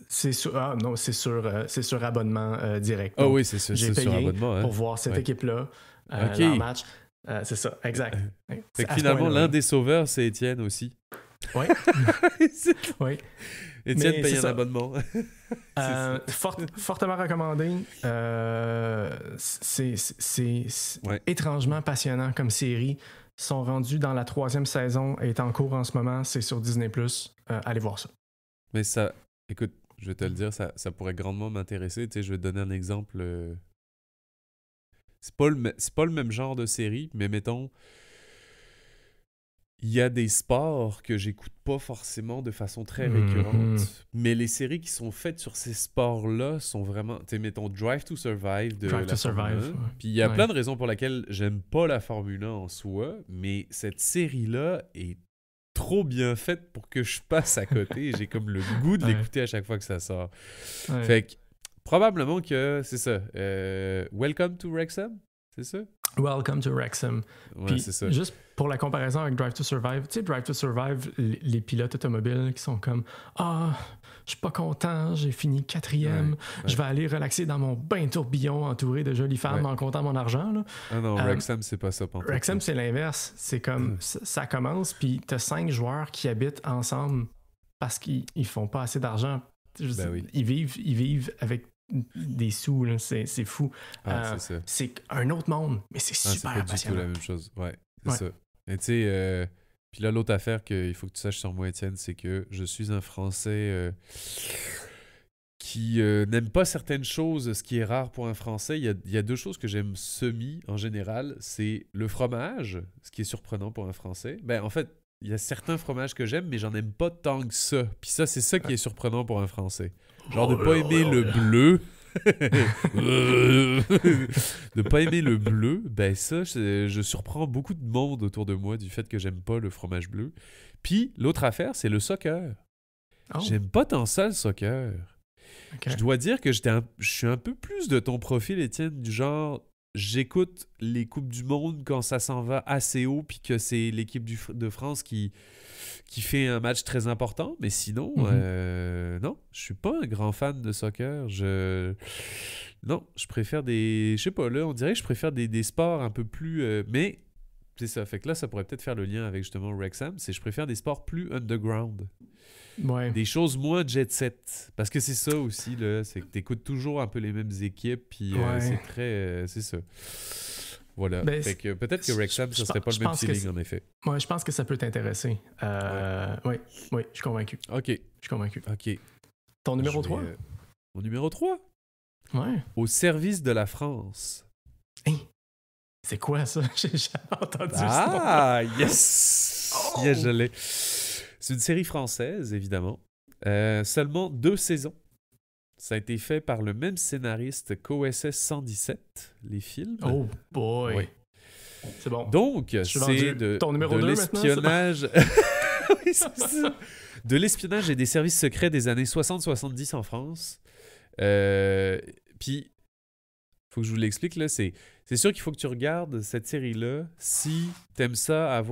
C'est sur abonnement direct. Ah oui, c'est sûr. J'ai payé sur abonnement, hein? pour voir cette équipe-là, leur match. C'est ça, exact. Fait que finalement, l'un des sauveurs, c'est Étienne aussi. Oui. Oui. Étienne paye un abonnement. Fortement recommandé. C'est étrangement passionnant comme série. Ils sont rendus dans la 3e saison et est en cours en ce moment. C'est sur Disney+. Allez voir ça. Mais ça, écoute, je vais te le dire, ça pourrait grandement m'intéresser. Tu sais, je vais te donner un exemple. C'est pas le même genre de série, mais mettons... Il y a des sports que j'écoute pas forcément de façon très récurrente, mais les séries qui sont faites sur ces sports-là sont vraiment... Tu sais, mettons Drive to Survive de la Formule 1. Puis il y a plein de raisons pour lesquelles j'aime pas la Formule 1 en soi, mais cette série-là est trop bien faite pour que je passe à côté. J'ai comme le goût de l'écouter à chaque fois que ça sort. Ouais. Fait que probablement que c'est ça. Welcome to Wrexham, c'est ça? Welcome to Wrexham. Ouais, puis, c'est ça. Juste pour la comparaison avec Drive to Survive, tu sais, Drive to Survive, les pilotes automobiles qui sont comme « Ah, je suis pas content, j'ai fini 4e, je vais aller relaxer dans mon bain tourbillon entouré de jolies femmes en comptant mon argent. » là. Ah non, Wrexham, c'est pas ça. Wrexham, c'est l'inverse. C'est comme, ça commence, puis t'as 5 joueurs qui habitent ensemble parce qu'ils font pas assez d'argent. Ils vivent avec des sous, là. C'est fou. C'est ça. C'est un autre monde, mais c'est super passionnant. C'est pas du tout la même chose. Ouais, c'est ça. Et tu sais, puis là, l'autre affaire qu'il faut que tu saches sur moi, Étienne, c'est que je suis un Français qui n'aime pas certaines choses, ce qui est rare pour un Français. Il y a 2 choses que j'aime en général. C'est le fromage, ce qui est surprenant pour un Français. Ben, en fait, il y a certains fromages que j'aime, mais j'en aime pas tant que ça. Puis ça, c'est ça qui est surprenant pour un Français. Genre de pas aimer le bleu. De pas aimer le bleu, ben ça, je surprends beaucoup de monde autour de moi du fait que j'aime pas le fromage bleu. Puis, l'autre affaire, c'est le soccer. J'aime pas tant ça, le soccer. Okay. Je dois dire que je suis un peu plus de ton profil, Étienne, du genre... J'écoute les Coupes du Monde quand ça s'en va assez haut puis que c'est l'équipe de France qui fait un match très important. Mais sinon, non, je suis pas un grand fan de soccer. Non, je préfère des... Je sais pas, là, on dirait que je préfère des sports un peu plus... mais c'est ça, fait que là, ça pourrait peut-être faire le lien avec justement Wrexham. Je préfère des sports plus underground. Ouais. Des choses moins jet-set. Parce que c'est ça aussi, là, c'est que t'écoutes toujours un peu les mêmes équipes, puis c'est très... c'est ça. Voilà. Ben, fait que peut-être que Wrexham, ça serait pas le même feeling, en effet. Ouais, je pense que ça peut t'intéresser. Oui, je suis convaincu. OK. Je suis convaincu. OK. Ton numéro 3? Mon numéro 3? Ouais. Au service de la France. Hein? C'est quoi ça? J'ai jamais entendu ça. Ah, yes! Oh! Yes, je l'ai. C'est une série française, évidemment. Seulement 2 saisons. Ça a été fait par le même scénariste qu'OSS 117, les films. Oh boy! Oui. C'est bon. Donc, suis c'est vendu. Ton numéro 2 l'espionnage. Oui, c'est ça. De l'espionnage et des services secrets des années 60-70 en France. Puis, faut que je vous l'explique, là, c'est sûr qu'il faut que tu regardes cette série-là si t'aimes ça,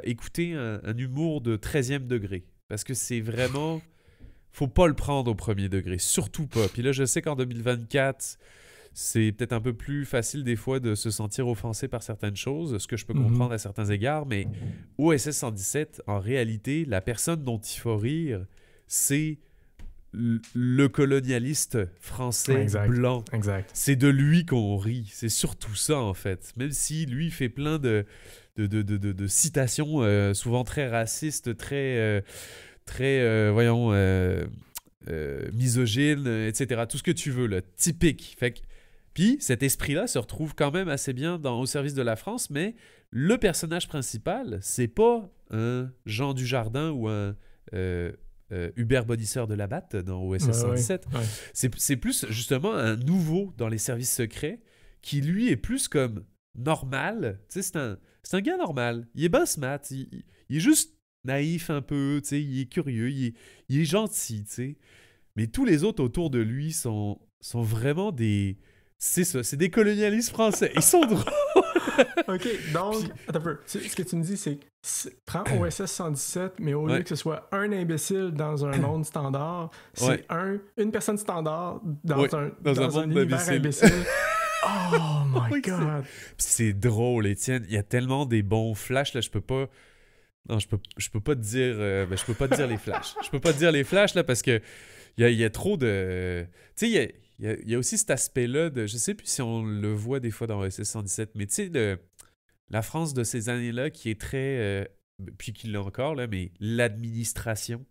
écouter un humour de 13e degré. Parce que c'est vraiment... Faut pas le prendre au premier degré, surtout pas. Puis là, je sais qu'en 2024, c'est peut-être un peu plus facile des fois de se sentir offensé par certaines choses, ce que je peux comprendre à certains égards, mais OSS 117, en réalité, la personne dont il faut rire, c'est le colonialiste français blanc. Exact. C'est de lui qu'on rit. C'est surtout ça, en fait. Même si lui fait plein de citations souvent très racistes, très misogyne, etc. Tout ce que tu veux, là, typique. Fait que, puis cet esprit-là se retrouve quand même assez bien Au service de la France, mais le personnage principal, c'est pas un Jean Dujardin ou un Hubert Bonisseur de la Batte dans OSS 117. Ouais. C'est plus justement un nouveau dans les services secrets qui, lui, est plus comme normal. Tu sais, c'est un gars normal. Il est boss mat. Il est juste naïf un peu, tu sais, il est curieux, il est gentil, tu sais. Mais tous les autres autour de lui sont vraiment des... C'est ça, c'est des colonialistes français. Ils sont drôles. OK, donc, attends un peu. Ce que tu me dis, c'est prends OSS 117, mais au lieu que ce soit un imbécile dans un monde standard, c'est une personne standard dans un univers imbécile. Oh my God! C'est drôle, Étienne. Il y a tellement des bons flashs, là, je peux pas... Non, je peux pas te dire... je peux pas te dire les flashs. Je peux pas te dire les flashs, là, parce que il y a trop de... Tu sais, il y a aussi cet aspect-là de... Je sais plus si on le voit des fois dans OSS 117, mais tu sais, la France de ces années-là qui est très... puis qui l'a encore, là, mais l'administration.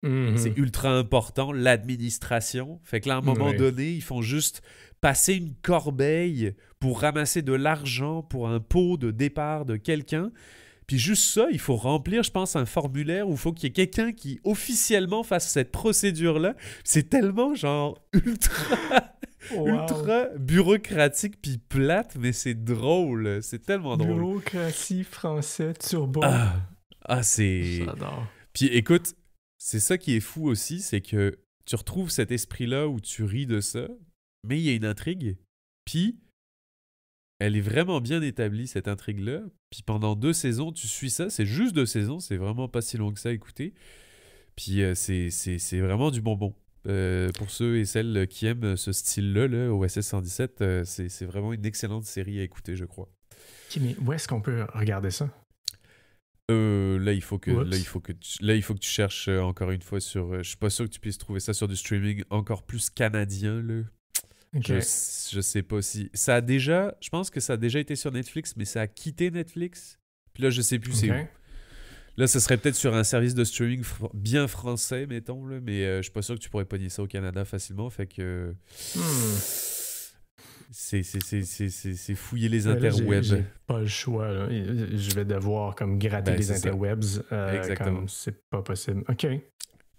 C'est ultra important, l'administration. Fait que là, à un moment donné, ils font juste passer une corbeille pour ramasser de l'argent pour un pot de départ de quelqu'un. Puis juste ça, il faut remplir, je pense, un formulaire où il faut qu'il y ait quelqu'un qui officiellement fasse cette procédure-là. C'est tellement genre ultra bureaucratique puis plate, mais c'est drôle. C'est tellement drôle. Bureaucratie français turbo. C'est... J'adore. Puis écoute, c'est ça qui est fou aussi, c'est que tu retrouves cet esprit-là où tu ris de ça, mais il y a une intrigue. Puis... elle est vraiment bien établie, cette intrigue-là. Puis pendant 2 saisons, tu suis ça. C'est juste 2 saisons. C'est vraiment pas si long que ça à écouter. Puis c'est vraiment du bonbon. Pour ceux et celles qui aiment ce style-là, là, OSS 117, c'est vraiment une excellente série à écouter, je crois. OK, mais où est-ce qu'on peut regarder ça? Là, il faut que tu cherches encore une fois sur... je suis pas sûr que tu puisses trouver ça sur du streaming encore plus canadien, là. Okay. Je sais pas si... Ça a déjà... Je pense que ça a déjà été sur Netflix, mais ça a quitté Netflix. Puis là, je sais plus c'est où. Là, ce serait peut-être sur un service de streaming bien français, mettons, là, mais je suis pas sûr que tu pourrais pogner ça au Canada facilement, fait que... C'est fouiller les interwebs. J'ai pas le choix, là. Je vais devoir comme gratter les interwebs. Exactement. C'est pas possible. OK.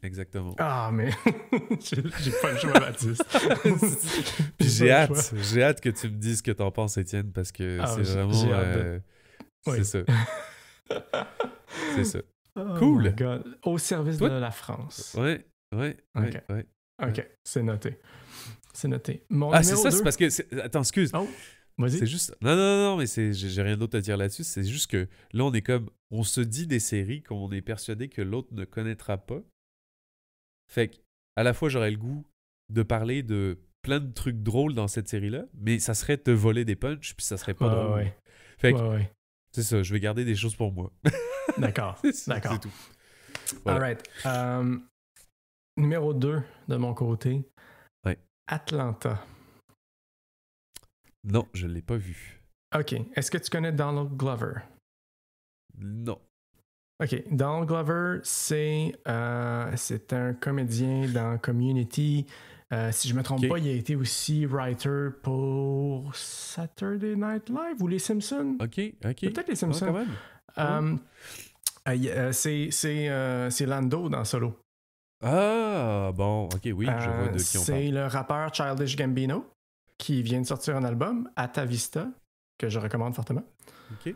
Exactement. Ah, mais j'ai pas le choix, Baptiste. Puis j'ai hâte que tu me dises ce que t'en penses, Étienne, parce que c'est vraiment... c'est ça. C'est ça. Oh cool. My God. Au service de la France. Ouais. OK, c'est noté. C'est noté. Mon c'est ça, 2... c'est parce que... Attends, excuse. Oh, vas-y. C'est juste... Non, mais j'ai rien d'autre à dire là-dessus. C'est juste que là, on est comme... On se dit des séries qu'on est persuadé que l'autre ne connaîtra pas. Fait que, à la fois, j'aurais le goût de parler de plein de trucs drôles dans cette série-là, mais ça serait te voler des punchs, puis ça serait pas drôle. Ouais. Fait que, c'est ça, je vais garder des choses pour moi. D'accord. C'est tout. Voilà. All right. Numéro 2 de mon côté. Ouais. Atlanta. Non, je l'ai pas vu. OK. Est-ce que tu connais Donald Glover? Non. OK. Donald Glover, c'est un comédien dans Community. Si je me trompe Ok. pas, il a été aussi writer pour Saturday Night Live ou Les Simpsons. Ok. Peut-être Les Ouais, Simpsons. quand même. C'est Lando dans Solo. Ah, bon, ok, oui, je vois de qui on C'est parle. le rappeur Childish Gambino qui vient de sortir un album, Ata Vista, que je recommande fortement. Ok.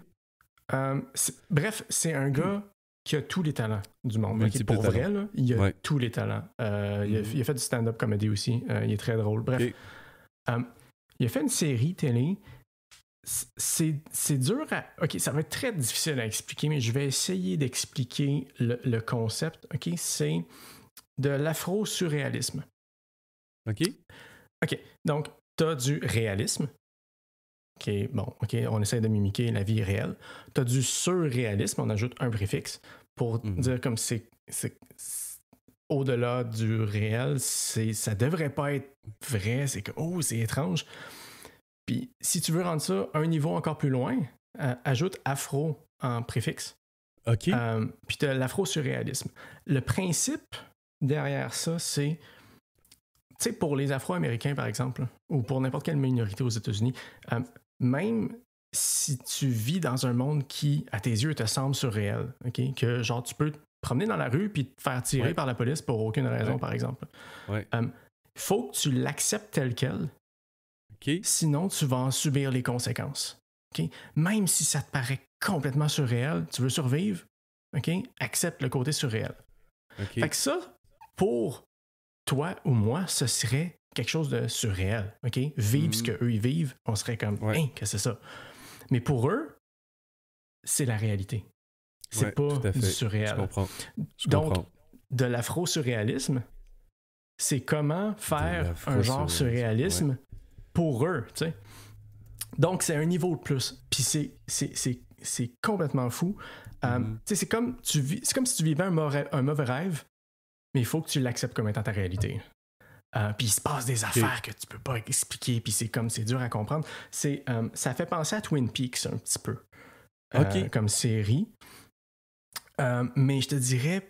Bref, c'est un gars qui a tous les talents du monde. Multiple Pour vrai, là, il a Ouais. tous les talents. Il a fait du stand-up comedy aussi. Il est très drôle. Bref, Ok. il a fait une série télé. C'est dur à... OK, ça va être très difficile à expliquer, mais je vais essayer d'expliquer le concept. OK, c'est de l'afro-surréalisme. Ok. OK, donc, tu as du réalisme. OK, bon, OK, on essaie de mimiquer la vie réelle. Tu as du surréalisme, on ajoute un préfixe pour dire comme c'est au-delà du réel, ça devrait pas être vrai, c'est que, oh, c'est étrange. Puis, si tu veux rendre ça un niveau encore plus loin, ajoute afro en préfixe. Ok. Puis, tu as l'afro-surréalisme. Le principe derrière ça, c'est, tu sais, pour les Afro-Américains, par exemple, ou pour n'importe quelle minorité aux États-Unis, même si tu vis dans un monde qui, à tes yeux, te semble surréel, ok, que genre tu peux te promener dans la rue puis te faire tirer par la police pour aucune raison, par exemple. Ouais. Faut que tu l'acceptes tel quel, Ok. sinon tu vas en subir les conséquences. Ok, même si ça te paraît complètement surréel, tu veux survivre, ok, accepte le côté surréel. Ok. Fait que ça, pour toi ou moi, ce serait quelque chose de surréel, OK? Vivre ce qu'eux, ils vivent, on serait comme, hein, que c'est ça. Mais pour eux, c'est la réalité. C'est pas du surréel. Je comprends. Donc, de l'afro-surréalisme, c'est comment faire un genre surréalisme pour eux, tu sais. Donc, c'est un niveau de plus. Puis c'est complètement fou. Tu sais, c'est comme si tu vivais un mauvais rêve, mais il faut que tu l'acceptes comme étant ta réalité. Puis il se passe des affaires que tu peux pas expliquer, puis c'est dur à comprendre. Ça fait penser à Twin Peaks un petit peu, comme série. Mais je te dirais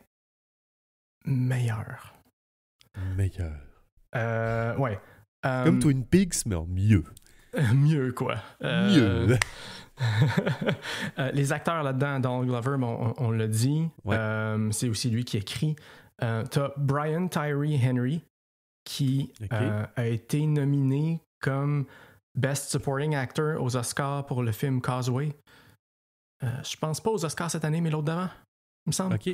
meilleur. Ouais. Comme Twin Peaks, mais en mieux. Mieux, quoi. Mieux. Les acteurs là-dedans, Donald Glover, on l'a dit. C'est aussi lui qui écrit. T'as Brian Tyree Henry qui a été nominé comme Best Supporting Actor aux Oscars pour le film Causeway. Je pense pas aux Oscars cette année, mais l'autre d'avant, il me semble. OK.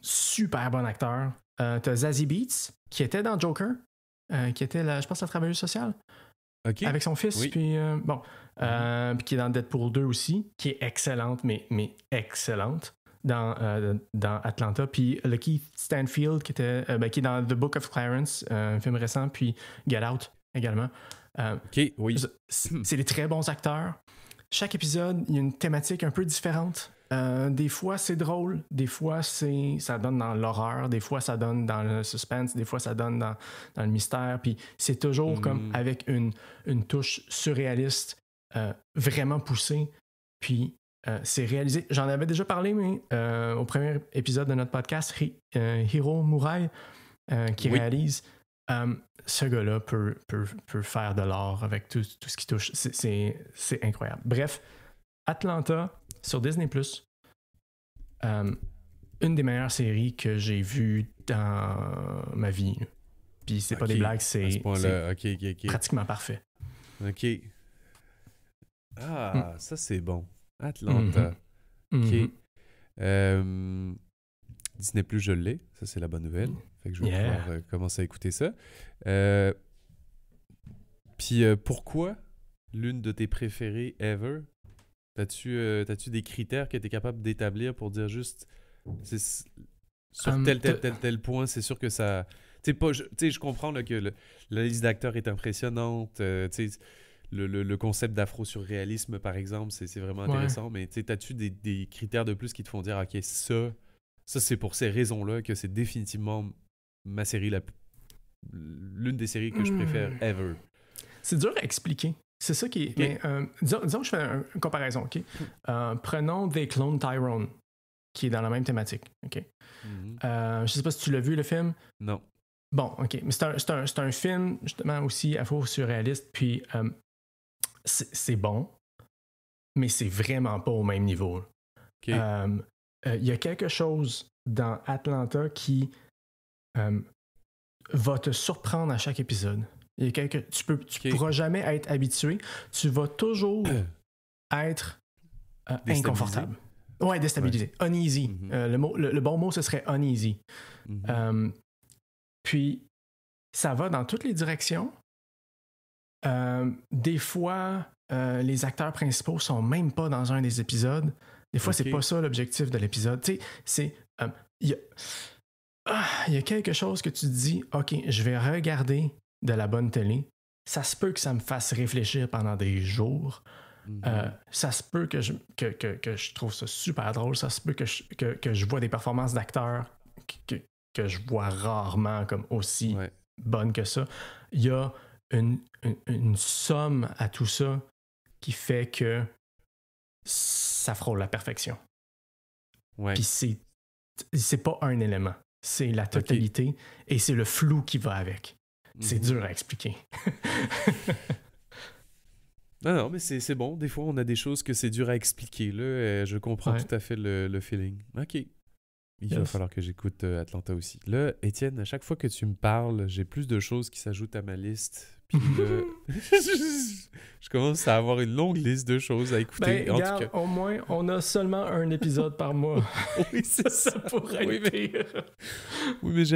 Super bon acteur. T'as Zazie Beetz, qui était dans Joker, qui était, je pense, la travailleuse sociale. Avec son fils. Oui. Puis, puis qui est dans Deadpool 2 aussi, qui est excellente, mais excellente. Dans Atlanta, puis Lakeith Stanfield qui est dans The Book of Clarence, un film récent, puis Get Out également. C'est des très bons acteurs. Chaque épisode, il y a une thématique un peu différente. Des fois, c'est drôle, des fois, ça donne dans l'horreur, des fois, ça donne dans le suspense, des fois, ça donne dans le mystère, puis c'est toujours comme avec une touche surréaliste vraiment poussée, puis c'est réalisé. J'en avais déjà parlé, mais au premier épisode de notre podcast, Hiro Murai, qui réalise, ce gars-là peut faire de l'art avec tout ce qui touche. C'est incroyable. Bref, Atlanta sur Disney+, une des meilleures séries que j'ai vues dans ma vie. Puis c'est pas des blagues, c'est pratiquement parfait. OK. Ah, ça c'est bon. Atlanta. OK. Disney+, je l'ai. Ça, c'est la bonne nouvelle. Fait que je vais pouvoir commencer à écouter ça. Puis, pourquoi l'une de tes préférées ever? T'as-tu des critères que tu es capable d'établir pour dire juste sur tel point, c'est sûr que ça... Tu sais, je comprends là, que la liste d'acteurs est impressionnante. Tu sais, le concept d'afro-surréalisme, par exemple, c'est vraiment intéressant. Mais as-tu des critères de plus qui te font dire, OK, ça c'est pour ces raisons-là que c'est définitivement ma série, l'une des séries que je préfère ever? C'est dur à expliquer. C'est ça qui est... Mais, disons que je fais une comparaison, OK? Prenons They Clone Tyrone, qui est dans la même thématique, OK? Je sais pas si tu l'as vu, le film. Non. Bon, OK. Mais c'est un film, justement, aussi à faux surréaliste. Puis, c'est bon, mais c'est vraiment pas au même niveau. OK. Il y a quelque chose dans Atlanta qui va te surprendre à chaque épisode. Tu pourras jamais être habitué. Tu vas toujours être inconfortable. Ouais, déstabilisé. Ouais. Uneasy. Le bon mot, ce serait uneasy. Puis, ça va dans toutes les directions. Des fois, les acteurs principaux sont même pas dans un des épisodes. Des fois, c'est pas ça l'objectif de l'épisode. Tu sais, c'est... Il y a quelque chose que tu te dis, OK, je vais regarder de la bonne télé. Ça se peut que ça me fasse réfléchir pendant des jours. Ça se peut que je trouve ça super drôle. Ça se peut que je vois des performances d'acteurs que je vois rarement comme aussi bonnes que ça. Il y a une somme à tout ça qui fait que ça frôle la perfection. Puis c'est pas un élément. C'est la totalité et c'est le flou qui va avec. C'est dur à expliquer. Non, mais c'est bon. Des fois, on a des choses que c'est dur à expliquer. Là, je comprends tout à fait le feeling. OK. Il va falloir que j'écoute Atlanta aussi. Là, Étienne, à chaque fois que tu me parles, j'ai plus de choses qui s'ajoutent à ma liste. Puis là, je commence à avoir une longue liste de choses à écouter. Ben, regarde, au moins, on a seulement un épisode par mois. Oui, c'est ça. Ça pourrait être pire. Oui, mais tu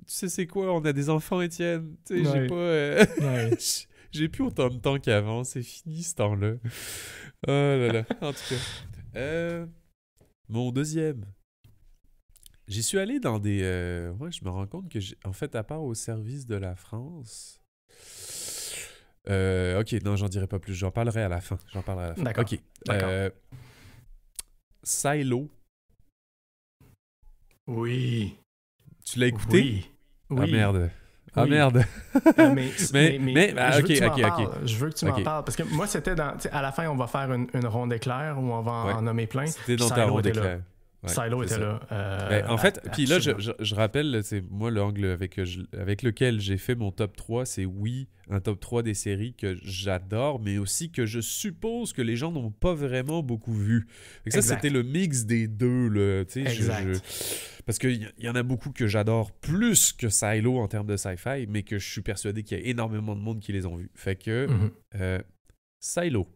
sais c'est quoi? On a des enfants, Étienne. Tu sais, j'ai pas... J'ai plus autant de temps qu'avant. C'est fini, ce temps-là. Oh là là. En tout cas. Mon deuxième... J'y suis allé dans des... je me rends compte que, en fait, à part au service de la France... OK, non, j'en dirai pas plus. J'en parlerai à la fin. D'accord. OK. Silo. Oui. Tu l'as écouté? Oui. Ah, merde. Ah, oui. Merde. Mais OK. Je veux que tu m'en parles. Parce que moi, c'était dans... À la fin, on va faire une ronde éclair où on va en nommer plein. C'était dans ta ronde éclair. Ouais, Silo était là. En fait, puis là, je rappelle, c'est moi l'angle avec lequel j'ai fait mon top 3, c'est un top 3 des séries que j'adore, mais aussi que je suppose que les gens n'ont pas vraiment beaucoup vu. Et ça, c'était le mix des deux. Là, parce qu'il y en a beaucoup que j'adore plus que Silo en termes de sci-fi, mais que je suis persuadé qu'il y a énormément de monde qui les ont vus. Fait que Silo,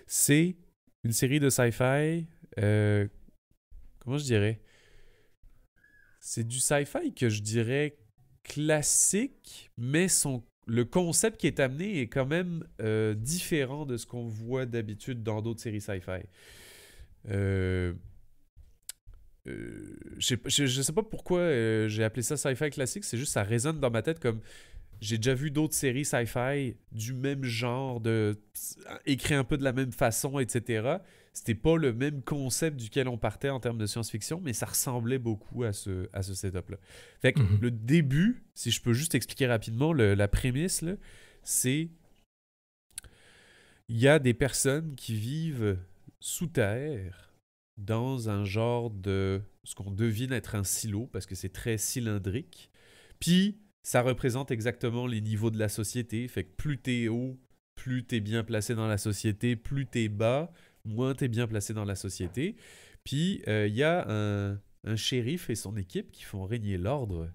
c'est une série de sci-fi... comment je dirais? C'est du sci-fi que je dirais classique, mais le concept qui est amené est quand même différent de ce qu'on voit d'habitude dans d'autres séries sci-fi. Je sais pas pourquoi j'ai appelé ça sci-fi classique, c'est juste ça résonne dans ma tête comme... J'ai déjà vu d'autres séries sci-fi du même genre, écrits un peu de la même façon, etc. C'était pas le même concept duquel on partait en termes de science-fiction, mais ça ressemblait beaucoup à ce setup-là. Fait que le début, si je peux juste expliquer rapidement la prémisse, là, c'est... Il y a des personnes qui vivent sous terre dans un genre de... ce qu'on devine être un silo, parce que c'est très cylindrique. Puis... ça représente exactement les niveaux de la société. Fait que plus t'es haut, plus t'es bien placé dans la société. Plus t'es bas, moins t'es bien placé dans la société. Puis, il y a un shérif et son équipe qui font régner l'ordre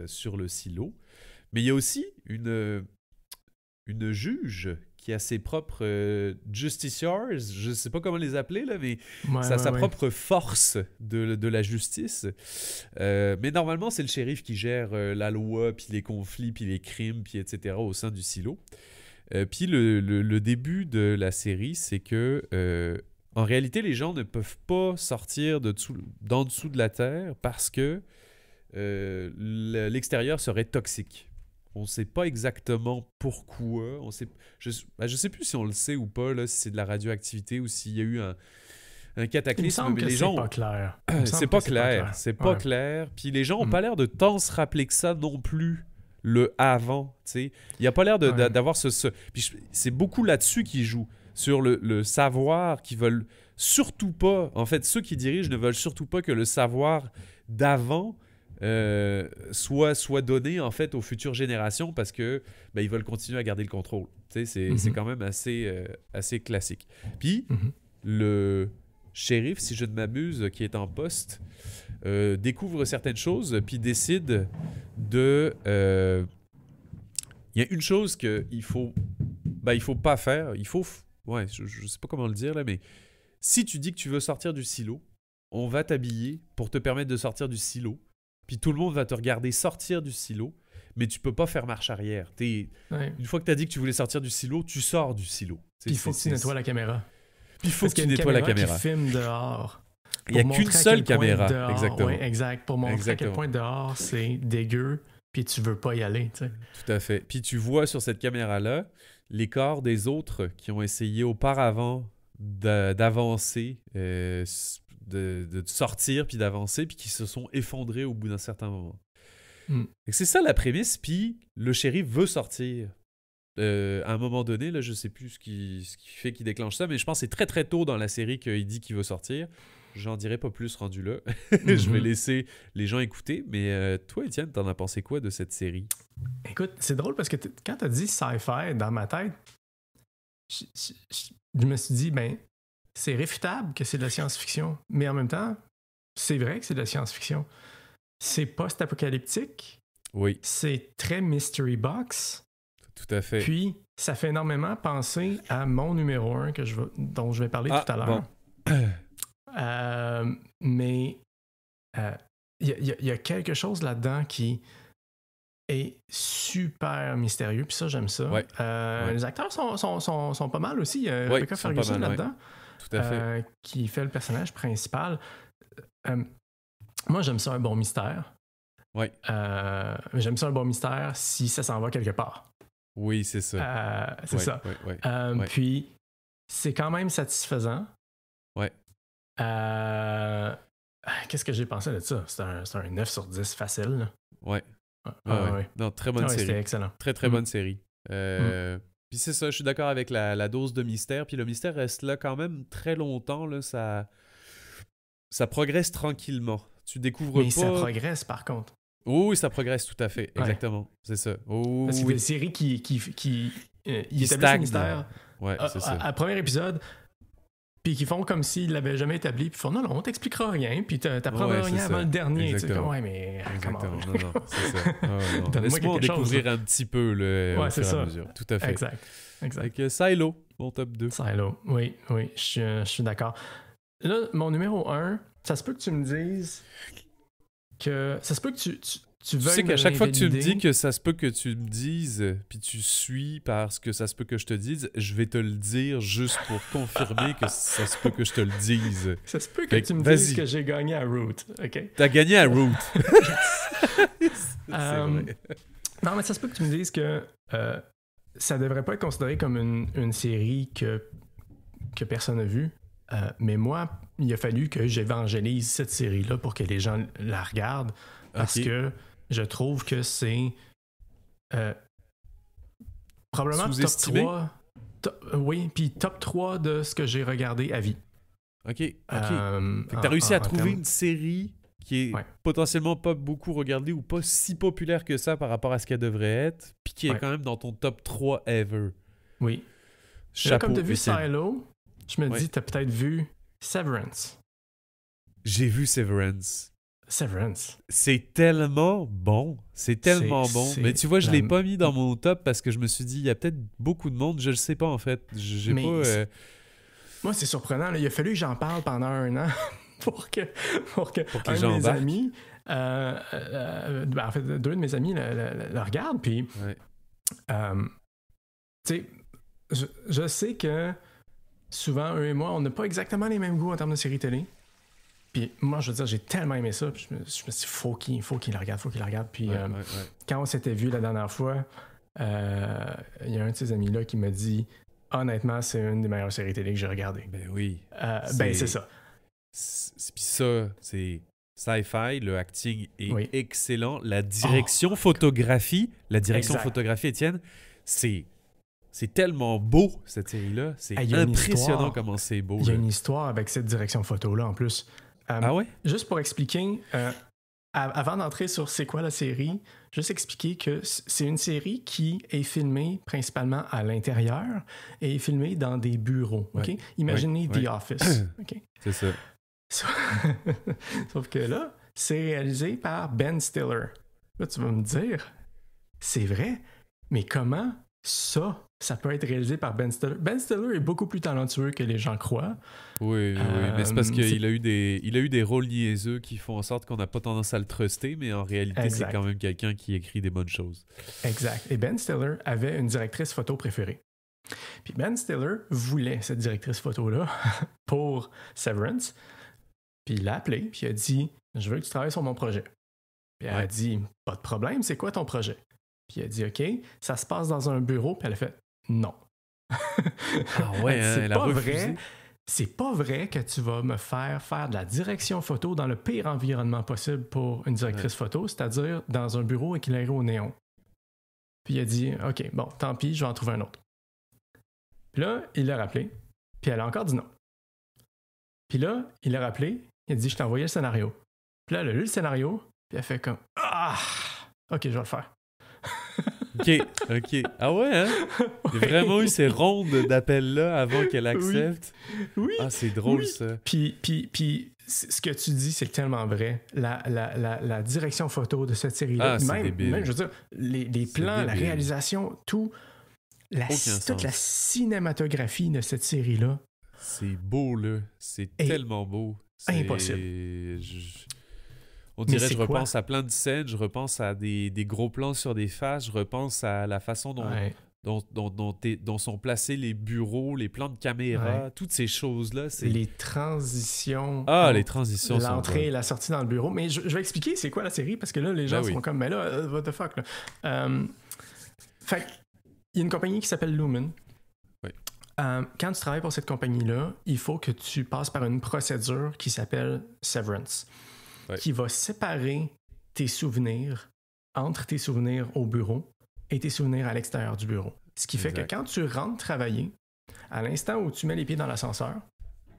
sur le silo. Mais il y a aussi une juge qui a ses propres justiciars, je ne sais pas comment les appeler, là, mais sa propre force de la justice. Mais normalement, c'est le shérif qui gère la loi, puis les conflits, puis les crimes, puis etc. au sein du silo. Puis le début de la série, c'est que en réalité, les gens ne peuvent pas sortir d'en dessous de la terre parce que l'extérieur serait toxique. On ne sait pas exactement pourquoi. Je ne sais plus si on le sait ou pas, là, si c'est de la radioactivité ou s'il y a eu un cataclysme. Il me semble que c'est pas clair. C'est pas clair. C'est pas clair. Puis les gens n'ont pas l'air de tant se rappeler que ça non plus, le avant. Il n'y a pas l'air d'avoir ce... Puis c'est beaucoup là-dessus qu'ils jouent, sur le savoir, qu'ils veulent surtout pas... En fait, ceux qui dirigent ne veulent surtout pas que le savoir d'avant soit donné en fait aux futures générations parce que ils veulent continuer à garder le contrôle. Tu sais, c'est quand même assez classique. Puis le shérif, si je ne m'abuse, qui est en poste, découvre certaines choses puis décide de... Il y a une chose qu'il faut... il faut pas faire. Il faut... Ouais, je sais pas comment le dire là, mais si tu dis que tu veux sortir du silo, on va t'habiller pour te permettre de sortir du silo. Puis tout le monde va te regarder sortir du silo, mais tu peux pas faire marche arrière. Une fois que tu as dit que tu voulais sortir du silo, tu sors du silo. Puis il faut que tu nettoies la caméra. Puis il faut que tu nettoies la caméra. Qui filme dehors. Il n'y a qu'une seule caméra. Dehors, exactement. Ouais, exact. Pour montrer à quel point dehors, c'est dégueu, puis tu veux pas y aller. T'sais. Tout à fait. Puis tu vois sur cette caméra-là les corps des autres qui ont essayé auparavant d'avancer, de sortir, puis d'avancer, puis qui se sont effondrés au bout d'un certain moment. C'est ça la prémisse, puis le shérif veut sortir. À un moment donné, là, je sais plus ce qui fait qu'il déclenche ça, mais je pense que c'est très très tôt dans la série qu'il dit qu'il veut sortir. J'en dirai pas plus rendu là. Je vais laisser les gens écouter. Mais toi, Étienne, t'en as pensé quoi de cette série? Écoute, c'est drôle parce que quand t'as dit sci-fi, dans ma tête, je me suis dit, c'est réfutable que c'est de la science-fiction. Mais en même temps, c'est vrai que c'est de la science-fiction. C'est post-apocalyptique. Oui. C'est très mystery box. Tout à fait. Puis, ça fait énormément penser à mon numéro 1 dont je vais parler tout à l'heure. Bon. Mais il y a quelque chose là-dedans qui est super mystérieux, puis ça, j'aime ça. Ouais. Les acteurs sont pas mal aussi. Rebecca Ferguson là-dedans, tout à fait. qui fait le personnage principal. Moi, j'aime ça un bon mystère. Ouais. J'aime ça un bon mystère si ça s'en va quelque part. Oui, c'est ça. C'est ça. Puis, c'est quand même satisfaisant. Ouais. Qu'est-ce que j'ai pensé de ça? C'est un 9 sur 10 facile. Là. Ouais. Ouais. Non, très bonne série. C'était excellent. Très, très bonne série. Puis c'est ça, je suis d'accord avec la dose de mystère. Puis le mystère reste là quand même très longtemps. Là, ça progresse tranquillement. Tu découvres Mais pas... ça progresse, par contre. Oui, ça progresse tout à fait. Exactement. C'est ça. Parce qu'il y a des séries qui établissent le mystère c'est ça. à premier épisode, puis qui font comme s'ils l'avaient jamais établi, puis font non, on t'expliquera rien, puis t'apprendras rien avant le dernier. Exactement. Mais exactement. Non, c'est ça. Laisse-moi découvrir un petit peu au fur et à mesure. Tout à fait. Exact. Avec Silo, mon top 2. Silo, oui, je suis d'accord. Là, mon numéro 1, ça se peut que tu me dises que... Ça se peut que tu veuilles... Tu sais qu'à chaque fois que tu me dis que ça se peut que tu me dises, puis tu suis parce que ça se peut que je te dise, je vais te le dire juste pour confirmer que ça se peut que je te le dise. Ça se peut que tu me dises que j'ai gagné à Root, OK? T'as gagné à Root. C'est vrai. Non, mais ça se peut que tu me dises que ça devrait pas être considéré comme une série que personne n'a vue. Mais moi, il a fallu que j'évangélise cette série-là pour que les gens la regardent. Parce que je trouve que c'est probablement top 3. Oui, puis top 3 de ce que j'ai regardé à vie. OK. Fait que t'as réussi à trouver une série qui est potentiellement pas beaucoup regardée ou pas si populaire que ça par rapport à ce qu'elle devrait être, puis qui est quand même dans ton top 3 ever. Oui. Chapeau. Comme t'as vu Silo, je me dis, t'as peut-être vu Severance. J'ai vu Severance. C'est tellement bon. Mais tu vois, je l'ai pas mis dans mon top parce que je me suis dit, il y a peut-être beaucoup de monde. Je le sais pas, en fait. J'ai pas... Moi, c'est surprenant. Là. Il a fallu que j'en parle pendant 1 an pour que un de mes amis... en fait, 2 de mes amis le regardent. Puis, tu sais, je sais que souvent, eux et moi, on n'a pas exactement les mêmes goûts en termes de séries télé. Puis moi, je veux dire, j'ai tellement aimé ça. Puis je me suis dit, faut qu'il la regarde. Puis quand on s'était vu la dernière fois, il y a un de ces amis-là qui m'a dit, honnêtement, c'est une des meilleures séries télé que j'ai regardées. Ben oui. C'est ça. Puis ça, c'est sci-fi, le acting est excellent. La direction photographie, Étienne, c'est tellement beau, cette série-là. C'est impressionnant comment c'est beau. Il y a une histoire avec cette direction photo-là, en plus. Ah ouais? Juste pour expliquer, avant d'entrer sur c'est quoi la série, juste expliquer que c'est une série qui est filmée principalement à l'intérieur et est filmée dans des bureaux. OK? Ouais. Imaginez Ouais. The Office. OK? C'est ça. Sauf que là, c'est réalisé par Ben Stiller. Là, tu vas me dire, c'est vrai, mais comment ça peut être réalisé par Ben Stiller? Ben Stiller est beaucoup plus talentueux que les gens croient. Oui, mais c'est parce c'est- qu'il a eu des rôles niaiseux qui font en sorte qu'on n'a pas tendance à le truster, mais en réalité, Exact. c'est quand même quelqu'un qui écrit des bonnes choses. Exact. Et Ben Stiller avait une directrice photo préférée. Puis Ben Stiller voulait cette directrice photo-là pour Severance. Puis il l'a appelé, puis il a dit « Je veux que tu travailles sur mon projet. » Puis elle a dit « Pas de problème, c'est quoi ton projet? » Puis il a dit « OK, ça se passe dans un bureau. » Puis elle a fait « Non. » Ah ouais, hein, C'est elle a pas refusé. vrai. C'est pas vrai que tu vas me faire de la direction photo dans le pire environnement possible pour une directrice photo, c'est-à-dire dans un bureau éclairé au néon. Puis il a dit « OK, bon, tant pis, je vais en trouver un autre. » Puis là, il l'a rappelé, puis elle a encore dit non. Puis là, il l'a rappelé, il a dit « Je t'ai envoyé le scénario. » Puis là, elle a lu le scénario, puis elle fait comme « Ah! OK, je vais le faire. » OK. Ah ouais, hein? Il y a vraiment eu ces rondes d'appels-là avant qu'elle accepte. Oui. Ah, c'est drôle, Oui. ça. Puis ce que tu dis, c'est tellement vrai. La direction photo de cette série-là, Ah, c'est débile. même, je veux dire, les C'est plans, la débile. réalisation, tout, Aucun toute sens. la cinématographie de cette série-là, C'est beau, là. C'est Et- tellement beau. C'est- Impossible. On Mais dirait, c'est je quoi? repense à plein de scènes, je repense à des gros plans sur des faces, je repense à la façon ouais, dont sont placés les bureaux, les plans de caméra, toutes ces choses-là. C'est... les transitions, Ah, les transitions sont l'entrée et bonnes. la sortie dans le bureau. Mais je vais expliquer c'est quoi la série, parce que là, les gens Ben oui. seront comme, mais là, what the fuck, là. Fait il y a une compagnie qui s'appelle Lumen. Oui. Quand tu travailles pour cette compagnie-là, il faut que tu passes par une procédure qui s'appelle Severance, Oui. qui va séparer tes souvenirs entre tes souvenirs au bureau et tes souvenirs à l'extérieur du bureau. Ce qui fait Exact. que quand tu rentres travailler, à l'instant où tu mets les pieds dans l'ascenseur,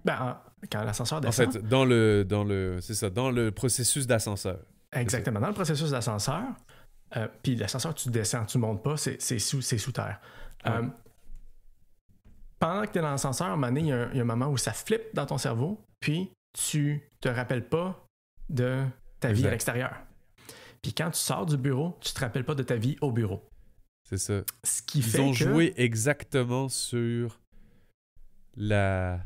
quand l'ascenseur En descend, fait, c'est ça, dans le processus d'ascenseur. exactement, dans le processus d'ascenseur, puis l'ascenseur, tu descends, tu montes pas, c'est sous terre. Ouais. Pendant que tu es dans l'ascenseur, à un moment donné, il y a un moment où ça flippe dans ton cerveau, puis tu te rappelles pas de ta vie Exact. à l'extérieur. Puis quand tu sors du bureau, tu te rappelles pas de ta vie au bureau. C'est ça. Ce qui Ils fait ont que... joué exactement sur la...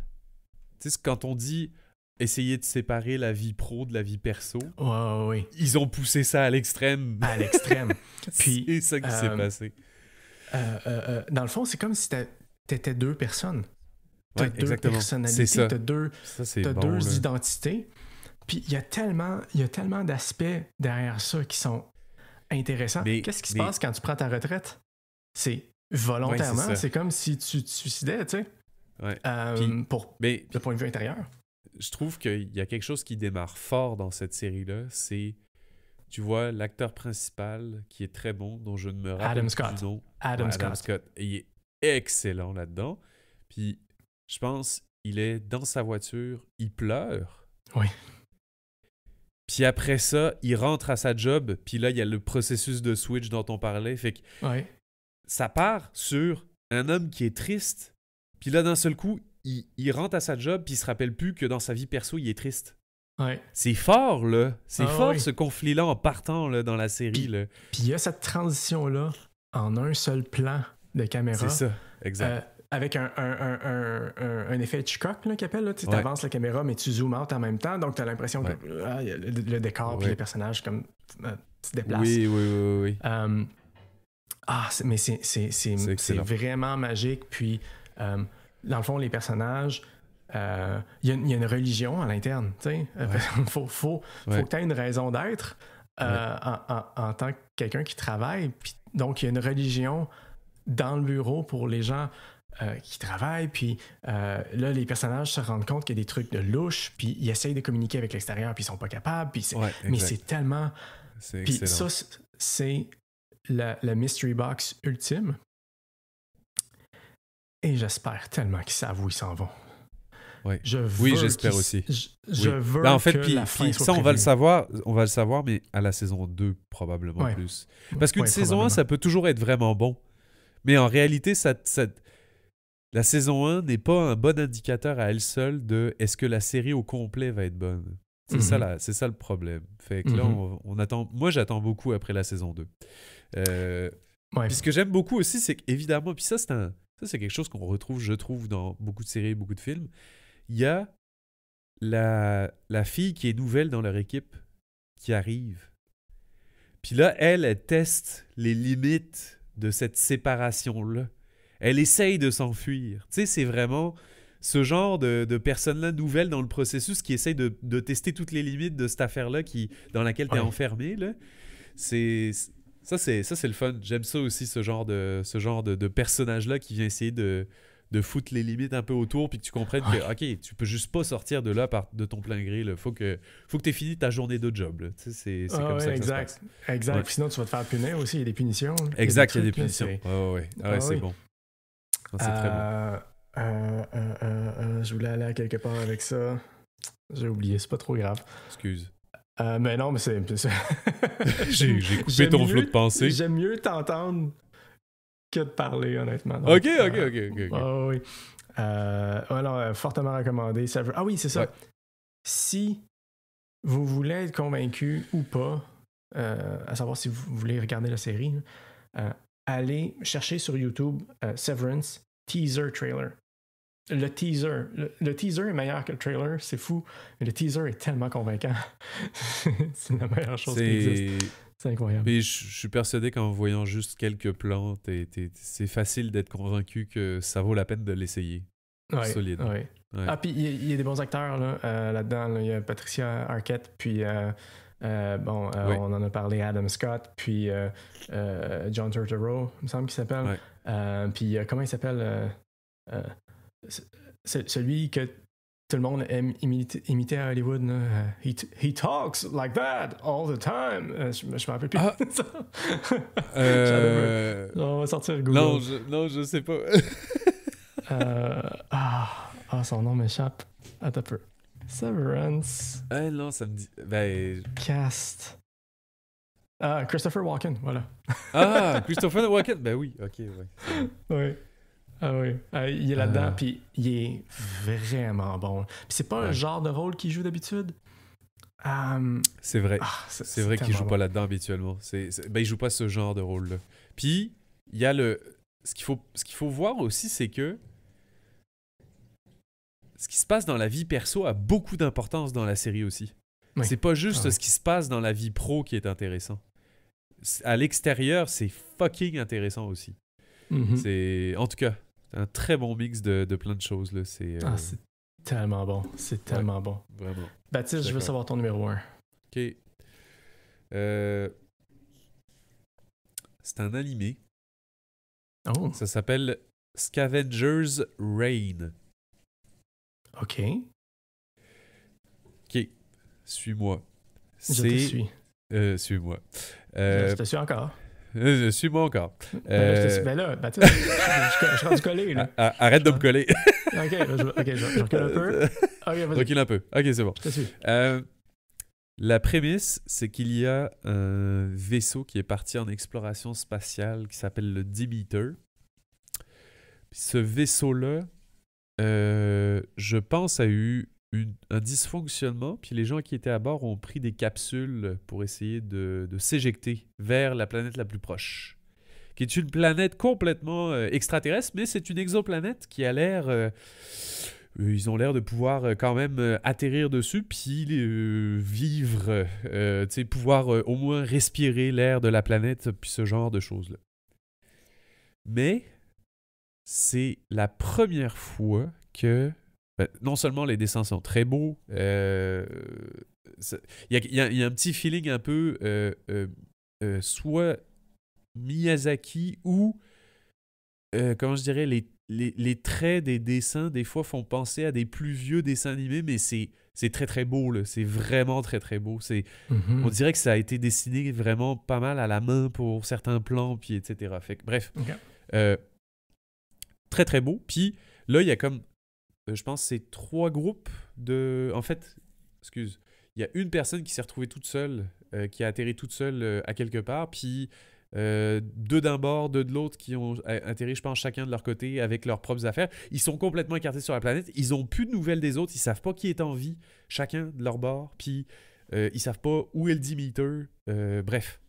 Tu sais, quand on dit essayer de séparer la vie pro de la vie perso, Ouais. ils ont poussé ça à l'extrême. À l'extrême. Puis, c'est ça qui s'est passé. dans le fond, c'est comme si t'étais deux personnes. T'as Ouais, deux exactement. personnalités, C'est ça. t'as deux Ça, c'est t'as bon, deux là. identités. Puis il y a tellement d'aspects derrière ça qui sont intéressants. Mais- Qu'est-ce qui se mais- passe quand tu prends ta retraite? C'est volontairement, Ouais, c'est ça. c'est comme si tu te suicidais, tu sais, Ouais. pour Mais le point de vue intérieur. je trouve qu'il y a quelque chose qui démarre fort dans cette série-là. C'est, tu vois, l'acteur principal qui est très bon, dont je ne me rappelle Adam plus Scott. du nom. Adam Ouais, Scott. Et il est excellent là-dedans. Puis, je pense, il est dans sa voiture, il pleure. Oui. Puis après ça, il rentre à sa job. Puis là, il y a le processus de switch dont on parlait. Fait que Ouais. ça part sur un homme qui est triste. Puis là, d'un seul coup, il rentre à sa job. Puis il se rappelle plus que dans sa vie perso, il est triste. Ouais. C'est fort, là. C'est Ah fort, oui. ce conflit-là, en partant là, dans la série. Là. Puis il y a cette transition-là en un seul plan de caméra. C'est ça, exact. Avec un effet Hitchcock là, qu'il appelle. Là. Tu Ouais. avances la caméra, mais tu zoomes out en même temps. Donc, tu as l'impression Ouais. que il y a le décor puis Ouais. les personnages comme, se déplacent. Oui. Mais c'est excellent. vraiment magique. Puis, dans le fond, les personnages, il y a une religion à l'interne. Tu sais, faut Ouais. que tu aies une raison d'être en tant que quelqu'un qui travaille. Puis, donc, il y a une religion dans le bureau pour les gens qui travaillent. Puis là, les personnages se rendent compte qu'il y a des trucs de louche. Puis ils essayent de communiquer avec l'extérieur. Puis ils sont pas capables. Puis Ouais, mais exact. c'est tellement... C'est Puis excellent. ça, c'est la mystery box ultime. Et j'espère tellement qu'ils savent où ils s'en vont. Ouais. Je veux Oui, j'espère aussi. Je Oui. veux Ben, en fait, que puis la fin soit ça, on va le prévue. savoir, mais à la saison 2, probablement Ouais. plus. Parce qu'une Ouais, saison 1, probablement. ça peut toujours être vraiment bon. Mais en réalité, la saison 1 n'est pas un bon indicateur à elle seule de est-ce que la série au complet va être bonne. C'est ça le problème. Fait que là, on attend. Moi, j'attends beaucoup après la saison 2. Ouais. Puis ce que j'aime beaucoup aussi, c'est qu'évidemment, puis ça, c'est quelque chose qu'on retrouve, je trouve, dans beaucoup de séries, beaucoup de films. Il y a la fille qui est nouvelle dans leur équipe qui arrive. Puis là, elle teste les limites de cette séparation-là. Elle essaye de s'enfuir. Tu sais, c'est vraiment ce genre de personne-là nouvelle dans le processus qui essaye de tester toutes les limites de cette affaire-là dans laquelle tu es enfermé. Là. Ça, c'est le fun. J'aime ça aussi, ce genre de personnage-là qui vient essayer de foutre les limites un peu autour puis que tu comprennes que, OK, tu peux juste pas sortir de là de ton plein gré. Là. Faut que tu aies fini ta journée de job. Là. Tu sais, c'est comme ça que ça se passe. Exact. Ouais. Puis sinon, tu vas te faire punir aussi. Il y a des punitions. Là. Exact, il y a des trucs, punitions. C'est bon. C'est très bon. Je voulais aller à quelque part avec ça. J'ai oublié, c'est pas trop grave. Excuse. Mais non, mais c'est... J'ai coupé ton flot de pensée. J'aime mieux t'entendre que de parler, honnêtement. Donc, OK. Oui. Alors, fortement recommandé. Ah oui, c'est ça. Ouais. Si vous voulez être convaincu ou pas, à savoir si vous voulez regarder la série, allez chercher sur YouTube Severance teaser trailer. Le teaser est meilleur que le trailer, c'est fou, mais le teaser est tellement convaincant. C'est la meilleure chose qui existe. C'est incroyable. Puis je suis persuadé qu'en voyant juste quelques plans, c'est facile d'être convaincu que ça vaut la peine de l'essayer. Solide. Ouais. Ah, puis il y a des bons acteurs là-dedans. Il y a Patricia Arquette, puis on en a parlé, Adam Scott, puis John Turturro, il me semble qu'il s'appelle. Ouais. Puis comment il s'appelle c'est celui que tout le monde aime imiter à Hollywood. He talks like that all the time. Je me rappelle plus. On va sortir Google. Non, je sais pas. Son nom m'échappe. Attends un peu. Severance. Non, ça me dit... Cast. Christopher Walken, voilà. Christopher Walken. Ben oui, OK, ouais. Oui. Ah oui. Il est là-dedans, puis il est vraiment bon. Puis c'est pas un genre de rôle qu'il joue d'habitude. C'est vrai. C'est vrai qu'il joue pas bon. là-dedans habituellement. Il joue pas ce genre de rôle-là. Puis, il y a ce qu'il faut voir aussi, c'est que ce qui se passe dans la vie perso a beaucoup d'importance dans la série aussi. Oui. C'est pas juste ce qui se passe dans la vie pro qui est intéressant. À l'extérieur, c'est fucking intéressant aussi. Mm-hmm. En tout cas, un très bon mix de plein de choses. Là. C'est tellement bon. C'est tellement bon. Vraiment. Baptiste, je veux savoir ton numéro 1. OK. C'est un animé. Oh. Ça s'appelle Scavenger's Reign. OK. Suis-moi. Je te suis. Suis-moi. Je te suis encore. Suis-moi encore. Ben là, Baptiste, je suis rendu collé. Là. Arrête de me coller. OK, je recule un peu. OK, vas-y. Recule un peu. OK, c'est bon. Je te suis. La prémisse, c'est qu'il y a un vaisseau qui est parti en exploration spatiale qui s'appelle le Demeter. Puis ce vaisseau-là, je pense, a eu un dysfonctionnement, puis les gens qui étaient à bord ont pris des capsules pour essayer de s'éjecter vers la planète la plus proche, qui est une planète complètement extraterrestre, mais c'est une exoplanète qui a l'air... ils ont l'air de pouvoir quand même atterrir dessus, puis vivre, pouvoir au moins respirer l'air de la planète, puis ce genre de choses-là. Mais c'est la première fois que... non seulement les dessins sont très beaux, il y a un petit feeling un peu soit Miyazaki ou comment je dirais, les traits des dessins des fois font penser à des plus vieux dessins animés, mais c'est très très beau, là. C'est vraiment très très beau. On dirait que ça a été dessiné vraiment pas mal à la main pour certains plans, puis etc. Fait que, bref, très très beau. Puis là, il y a comme je pense que c'est 3 groupes de... En fait, excuse, il y a une personne qui s'est retrouvée toute seule, qui a atterri toute seule à quelque part, puis 2 d'un bord, 2 de l'autre qui ont atterri, je pense, chacun de leur côté avec leurs propres affaires. Ils sont complètement écartés sur la planète. Ils ont plus de nouvelles des autres. Ils savent pas qui est en vie, chacun de leur bord. Puis ils savent pas où est le Demeter. Bref.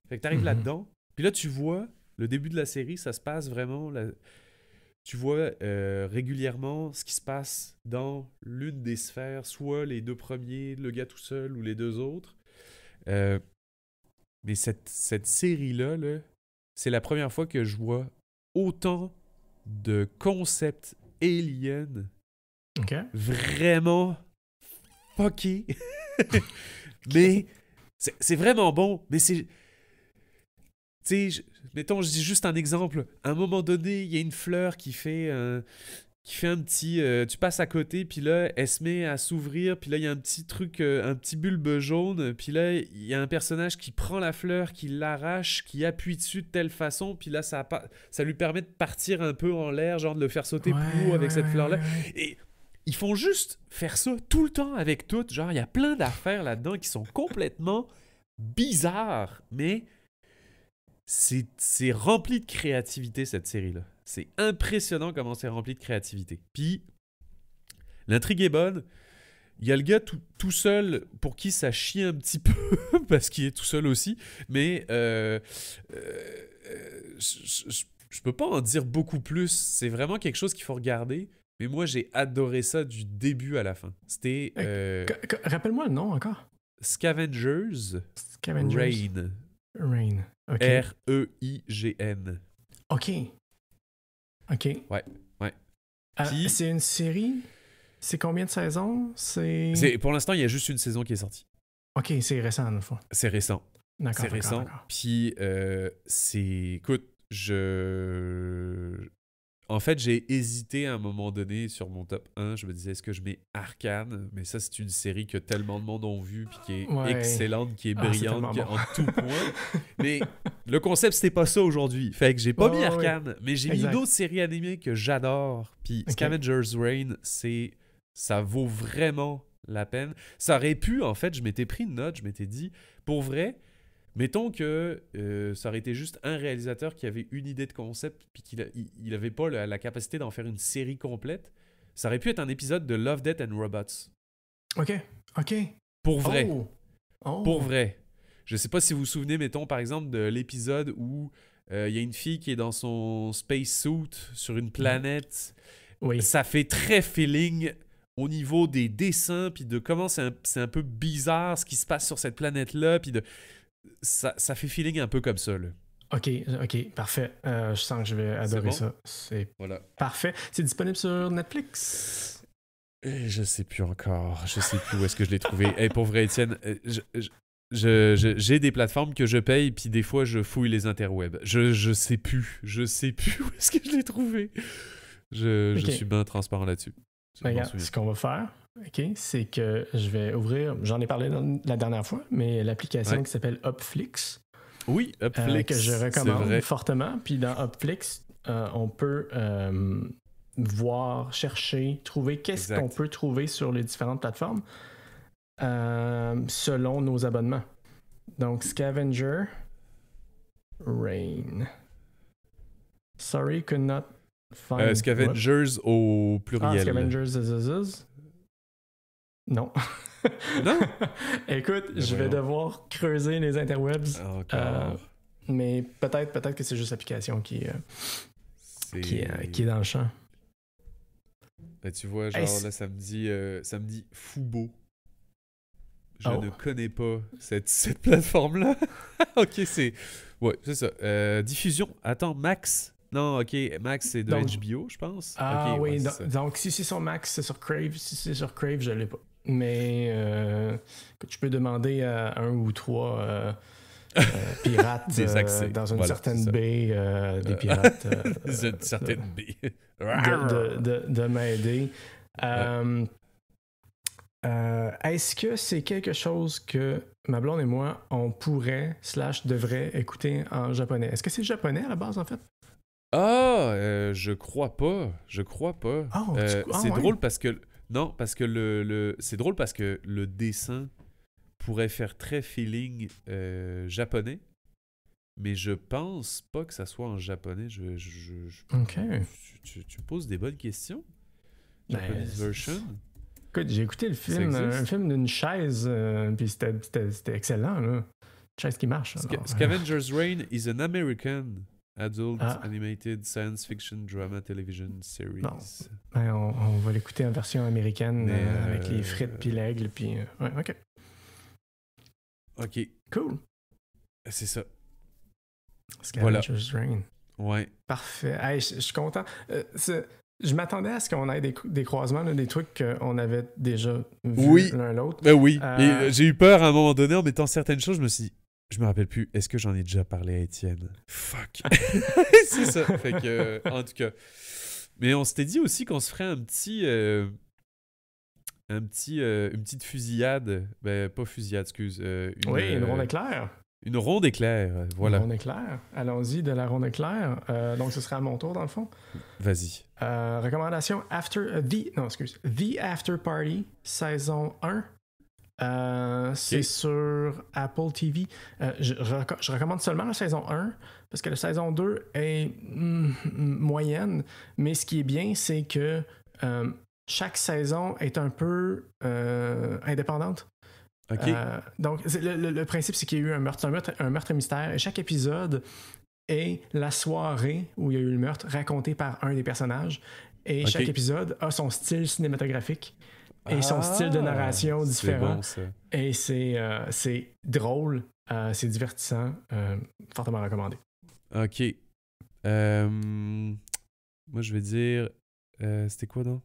Fait que t'arrives là-dedans. Puis là, tu vois, le début de la série, ça se passe vraiment... Tu vois régulièrement ce qui se passe dans l'une des sphères, soit les 2 premiers, le gars tout seul, ou les 2 autres. Mais cette série-là, là, c'est la première fois que je vois autant de concepts aliens vraiment fuckés. Mais c'est vraiment bon. Mais c'est... Tu sais, mettons, je dis juste un exemple. À un moment donné, il y a une fleur qui fait un petit... tu passes à côté, puis là, elle se met à s'ouvrir, puis là, il y a un petit truc, un petit bulbe jaune, puis là, il y a un personnage qui prend la fleur, qui l'arrache, qui appuie dessus de telle façon, puis là, ça lui permet de partir un peu en l'air, genre de le faire sauter plus haut avec cette fleur-là. Et ils font juste faire ça tout le temps avec tout. Genre, il y a plein d'affaires là-dedans qui sont complètement bizarres, mais... C'est rempli de créativité, cette série-là. C'est impressionnant comment c'est rempli de créativité. Puis, l'intrigue est bonne. Il y a le gars tout seul pour qui ça chie un petit peu, parce qu'il est tout seul aussi. Mais je peux pas en dire beaucoup plus. C'est vraiment quelque chose qu'il faut regarder. Mais moi, j'ai adoré ça du début à la fin. C'était... Rappelle-moi le nom encore. Scavengers. Rain. Okay. R-E-I-G-N. OK. Ouais. Puis, c'est une série? C'est combien de saisons? Pour l'instant, il y a juste une saison qui est sortie. OK, c'est récent, dans le fond. C'est récent. D'accord, c'est récent. Puis, écoute, En fait, j'ai hésité à un moment donné sur mon top 1. Je me disais, est-ce que je mets Arcane? Mais ça, c'est une série que tellement de monde ont vu, puis qui est excellente, qui est brillante, en tout point. Mais le concept, c'était pas ça aujourd'hui. Fait que j'ai pas mis Arcane, mais j'ai mis d'autres séries animées que j'adore. Puis Scavengers Reign, ça vaut vraiment la peine. Ça aurait pu, en fait, je m'étais pris une note, je m'étais dit, pour vrai... Mettons que ça aurait été juste un réalisateur qui avait une idée de concept puis qu'il n'avait pas la capacité d'en faire une série complète. Ça aurait pu être un épisode de Love, Death and Robots. OK. Pour vrai. Pour vrai. Je sais pas si vous vous souvenez, mettons, par exemple, de l'épisode où il y a une fille qui est dans son spacesuit sur une planète. Oui. Ça fait très feeling au niveau des dessins puis de comment c'est un peu bizarre ce qui se passe sur cette planète-là puis de... Ça fait feeling un peu comme ça, là. OK, parfait. Je sens que je vais adorer ça. C'est parfait. C'est disponible sur Netflix? Je sais plus encore. Je sais plus où est-ce que je l'ai trouvé. Hey, pour vrai, Étienne, j'ai des plateformes que je paye, puis des fois, je fouille les interwebs. Je sais plus. Je sais plus où est-ce que je l'ai trouvé. Je suis bien transparent là-dessus. Regarde, ce qu'on va faire... OK, c'est que je vais ouvrir, j'en ai parlé la dernière fois, mais l'application qui s'appelle Upflix. Oui, Upflix. Que je recommande fortement. Puis dans Upflix, on peut voir, chercher, trouver qu'est-ce qu'on peut trouver sur les différentes plateformes selon nos abonnements. Donc, Scavenger Rain. Sorry, could not find... Scavengers au pluriel. Scavengers. Non. Non? Écoute, je vais devoir creuser les interwebs. Mais peut-être que c'est juste l'application qui est dans le champ. Ben, tu vois, genre là, ça me dit Fubo. Je ne connais pas cette plateforme-là. OK, c'est ça. Diffusion. Attends, Max. Non, OK, Max, c'est de HBO, je pense. Ah okay, oui, donc si c'est sur Max, c'est sur Crave. Si c'est sur Crave, je l'ai pas. Mais tu peux demander à 1 ou 3 pirates dans une certaine baie, des pirates dans une certaine baie de m'aider. Est-ce que c'est quelque chose que ma blonde et moi, on pourrait / devrait écouter en japonais? Est-ce que c'est japonais à la base, en fait? Je crois pas. Je crois pas. Oh, C'est ouais. drôle parce que... Non, parce que c'est drôle parce que le dessin pourrait faire très feeling japonais, mais je pense pas que ça soit en japonais. OK. Tu poses des bonnes questions. Ben, Japanese version. Écoute, j'ai écouté le film, Ça existe? un film d'une chaise, puis c'était excellent, là. Une chaise qui marche. alors, Scavenger's Reign is an American adult Ah. animated science fiction drama television series. Non. Ben, on va l'écouter en version américaine Mais, avec les frites puis l'aigle, puis... ouais, OK. Ok, Cool. c'est ça. Scavenger's Reign. Ouais. Parfait. Hey, je suis content. Je m'attendais à ce qu'on ait des croisements, là, des trucs qu'on avait déjà vus Oui. l'un l'autre. Ben oui. Euh, Et j'ai eu peur à un moment donné en mettant certaines choses. Je me suis dit, je me rappelle plus. Est-ce que j'en ai déjà parlé à Étienne? Fuck. C'est ça. Fait que, en tout cas. Mais on s'était dit aussi qu'on se ferait une petite fusillade. Ben, pas fusillade, excuse. Oui, une ronde éclair. Une ronde éclair. Voilà. Une ronde éclair. Allons-y de la ronde éclair. Donc, ce sera à mon tour, dans le fond. Vas-y. Recommandation The After Party, saison 1. C'est sur Apple TV. Je recommande seulement la saison 1 parce que la saison 2 est moyenne. Mais ce qui est bien, c'est que chaque saison est un peu indépendante. OK. Donc, le principe, c'est qu'il y a eu un meurtre mystère, et chaque épisode est la soirée où il y a eu le meurtre raconté par un des personnages. Et chaque épisode a son style cinématographique et son style de narration différent. C'est bon, ça. Et c'est drôle, c'est divertissant, fortement recommandé. OK. Moi, je vais dire... c'était quoi, non?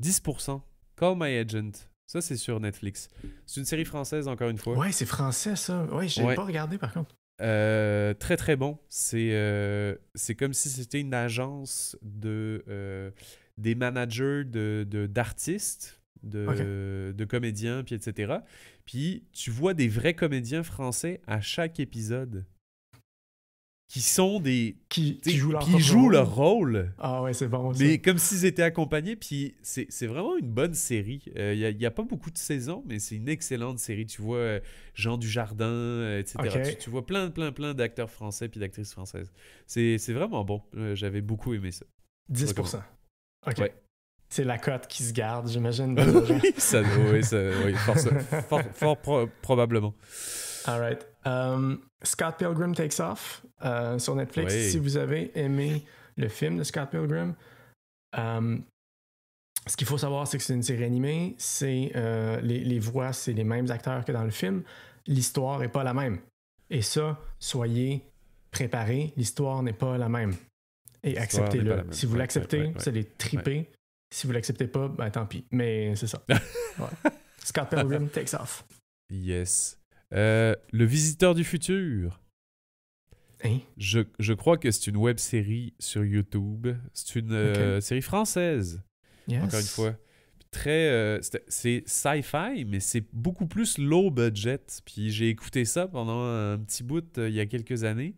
10%. Call My Agent. Ça, c'est sur Netflix. C'est une série française, encore une fois. Ouais, c'est français, ça. Ouais, je l'ai pas regardé, par contre. Très, très bon. C'est comme si c'était une agence des managers d'artistes, de comédiens, puis etc. Puis tu vois des vrais comédiens français à chaque épisode qui sont qui jouent leur rôle. Ah ouais, c'est bon. Ça. Mais comme s'ils étaient accompagnés, puis c'est vraiment une bonne série. Il y a pas beaucoup de saisons, mais c'est une excellente série. Tu vois Jean Dujardin, etc. Okay. Tu vois plein d'acteurs français puis d'actrices françaises. C'est vraiment bon. J'avais beaucoup aimé ça. 10%. OK. Ouais. C'est la cote qui se garde, j'imagine. oui, fort probablement. All right. Scott Pilgrim Takes Off sur Netflix. Oui. Si vous avez aimé le film de Scott Pilgrim, ce qu'il faut savoir, c'est que c'est une série animée. C'est, les voix, c'est les mêmes acteurs que dans le film. L'histoire n'est pas la même. Et ça, soyez préparés. L'histoire n'est pas la même. Et acceptez-le. Si vous l'acceptez, vous allez triper. Ouais. Si vous l'acceptez pas, ben tant pis. Mais c'est ça. Ouais. Scott Pilgrim Takes Off. Yes. Le Visiteur du futur. Hein? Je crois que c'est une web série sur YouTube. C'est une série française. Yes. Encore une fois. Très, c'est sci-fi, mais c'est beaucoup plus low budget. Puis j'ai écouté ça pendant un petit bout il y a quelques années.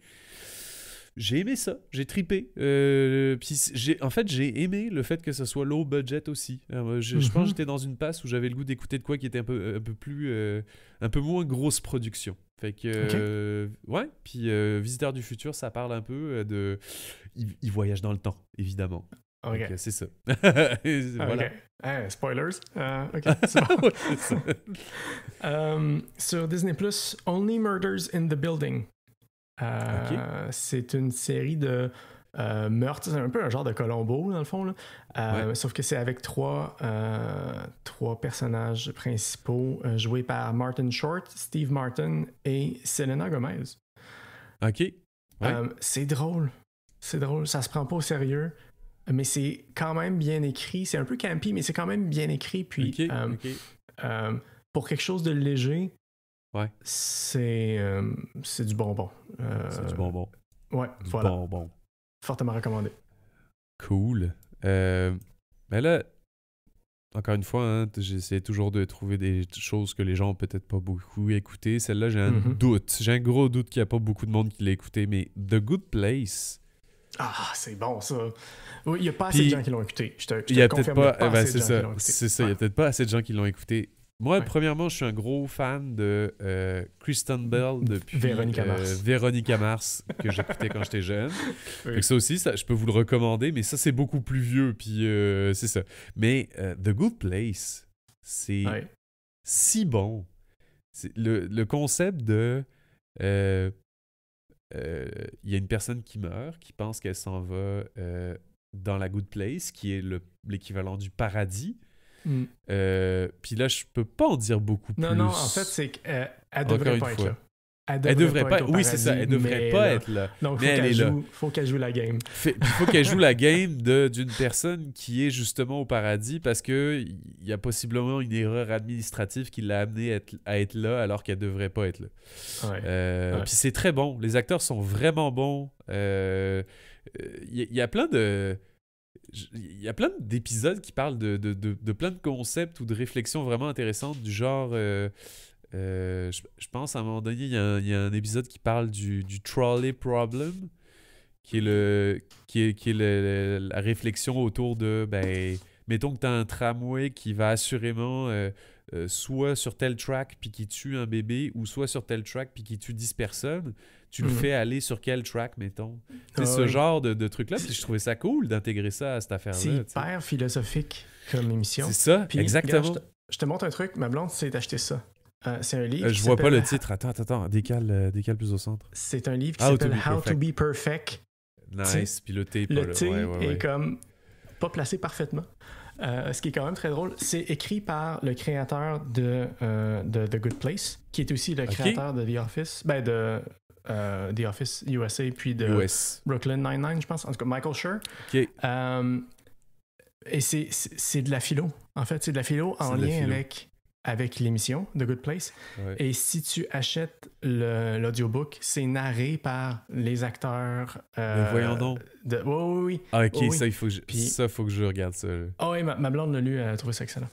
J'ai aimé ça, j'ai trippé. Puis j'ai aimé le fait que ce soit low budget aussi. Je pense que j'étais dans une passe où j'avais le goût d'écouter de quoi qui était un peu moins grosse production. Fait que ouais. Puis Visiteur du futur, ça parle un peu de, il voyage dans le temps, évidemment. Ok. Donc, c'est ça. Voilà. Spoilers. Ok. C'est bon. Ouais, c'est ça. Sur Disney+, Only Murders in the Building. C'est une série de meurtres. C'est un peu un genre de Columbo, dans le fond. Là. Sauf que c'est avec trois personnages principaux joués par Martin Short, Steve Martin et Selena Gomez. OK. Ouais. C'est drôle. C'est drôle. Ça se prend pas au sérieux. Mais c'est quand même bien écrit. C'est un peu campy, mais c'est quand même bien écrit. Puis pour quelque chose de léger, c'est du bonbon. C'est du bonbon. Ouais, voilà. Bonbon. Fortement recommandé. Cool. Mais là, encore une fois, hein, j'essaie toujours de trouver des choses que les gens ont peut-être pas beaucoup écoutées. Celle-là, j'ai un doute. J'ai un gros doute qu'il n'y a pas beaucoup de monde qui l'a écouté. Mais The Good Place... Ah, c'est bon, ça. Oui, il n'y a pas assez de Puis, gens qui l'ont écouté. Je te il y a peut-être confirme, pas... il y a pas assez de gens qui l'ont écouté. C'est ça, il y a peut-être pas assez de gens qui l'ont écouté. Moi, premièrement, je suis un gros fan de Kristen Bell depuis Véronica Mars. Véronica Mars, que j'écoutais quand j'étais jeune. Oui. Fait que ça aussi, je peux vous le recommander, mais ça, c'est beaucoup plus vieux, puis c'est ça. Mais The Good Place, c'est si bon. C'est le concept de... il y a une personne qui meurt, qui pense qu'elle s'en va dans la Good Place, qui est l'équivalent du paradis. Puis là, je peux pas en dire beaucoup plus. Non, en fait, c'est qu'elle devrait pas être là. Elle devrait pas être, oui, c'est ça, elle devrait pas être là. Donc, mais elle est là. Faut qu'elle joue la game. Il faut qu'elle joue la game d'une personne qui est justement au paradis parce qu'il y a possiblement une erreur administrative qui l'a amenée à être là alors qu'elle devrait pas être là. Puis c'est très bon. Les acteurs sont vraiment bons. Il y a plein de... Il y a plein d'épisodes qui parlent de plein de concepts ou de réflexions vraiment intéressantes du genre... je pense à un moment donné, il y a un épisode qui parle du trolley problem, qui est la réflexion autour de, mettons que tu as un tramway qui va assurément soit sur tel track puis qui tue un bébé, ou soit sur tel track puis qui tue 10 personnes. Tu le fais aller sur quel track, mettons? C'est ce genre de truc-là, puis je trouvais ça cool d'intégrer ça à cette affaire-là. C'est hyper philosophique comme émission. C'est ça, puis, exactement. Regarde, je te montre un truc, ma blonde s'est acheté ça. C'est un livre. Je vois pas le titre. Attends. Décale plus au centre. C'est un livre qui s'appelle How to be Perfect. Nice. Puis le T est pas là. Le T est comme pas placé parfaitement. Ce qui est quand même très drôle, c'est écrit par le créateur de The Good Place, qui est aussi le créateur de The Office. De The Office USA, puis de Brooklyn Nine-Nine, je pense. En tout cas, Michael Schur. Et c'est de la philo. En fait, c'est de la philo en lien avec l'émission The Good Place. Et si tu achètes l'audiobook, c'est narré par les acteurs. Voyons donc. Oui. Ah, ok, oui. Ça, il faut que je regarde ça. Ah oui, ma blonde l'a lu, elle a trouvé ça excellent.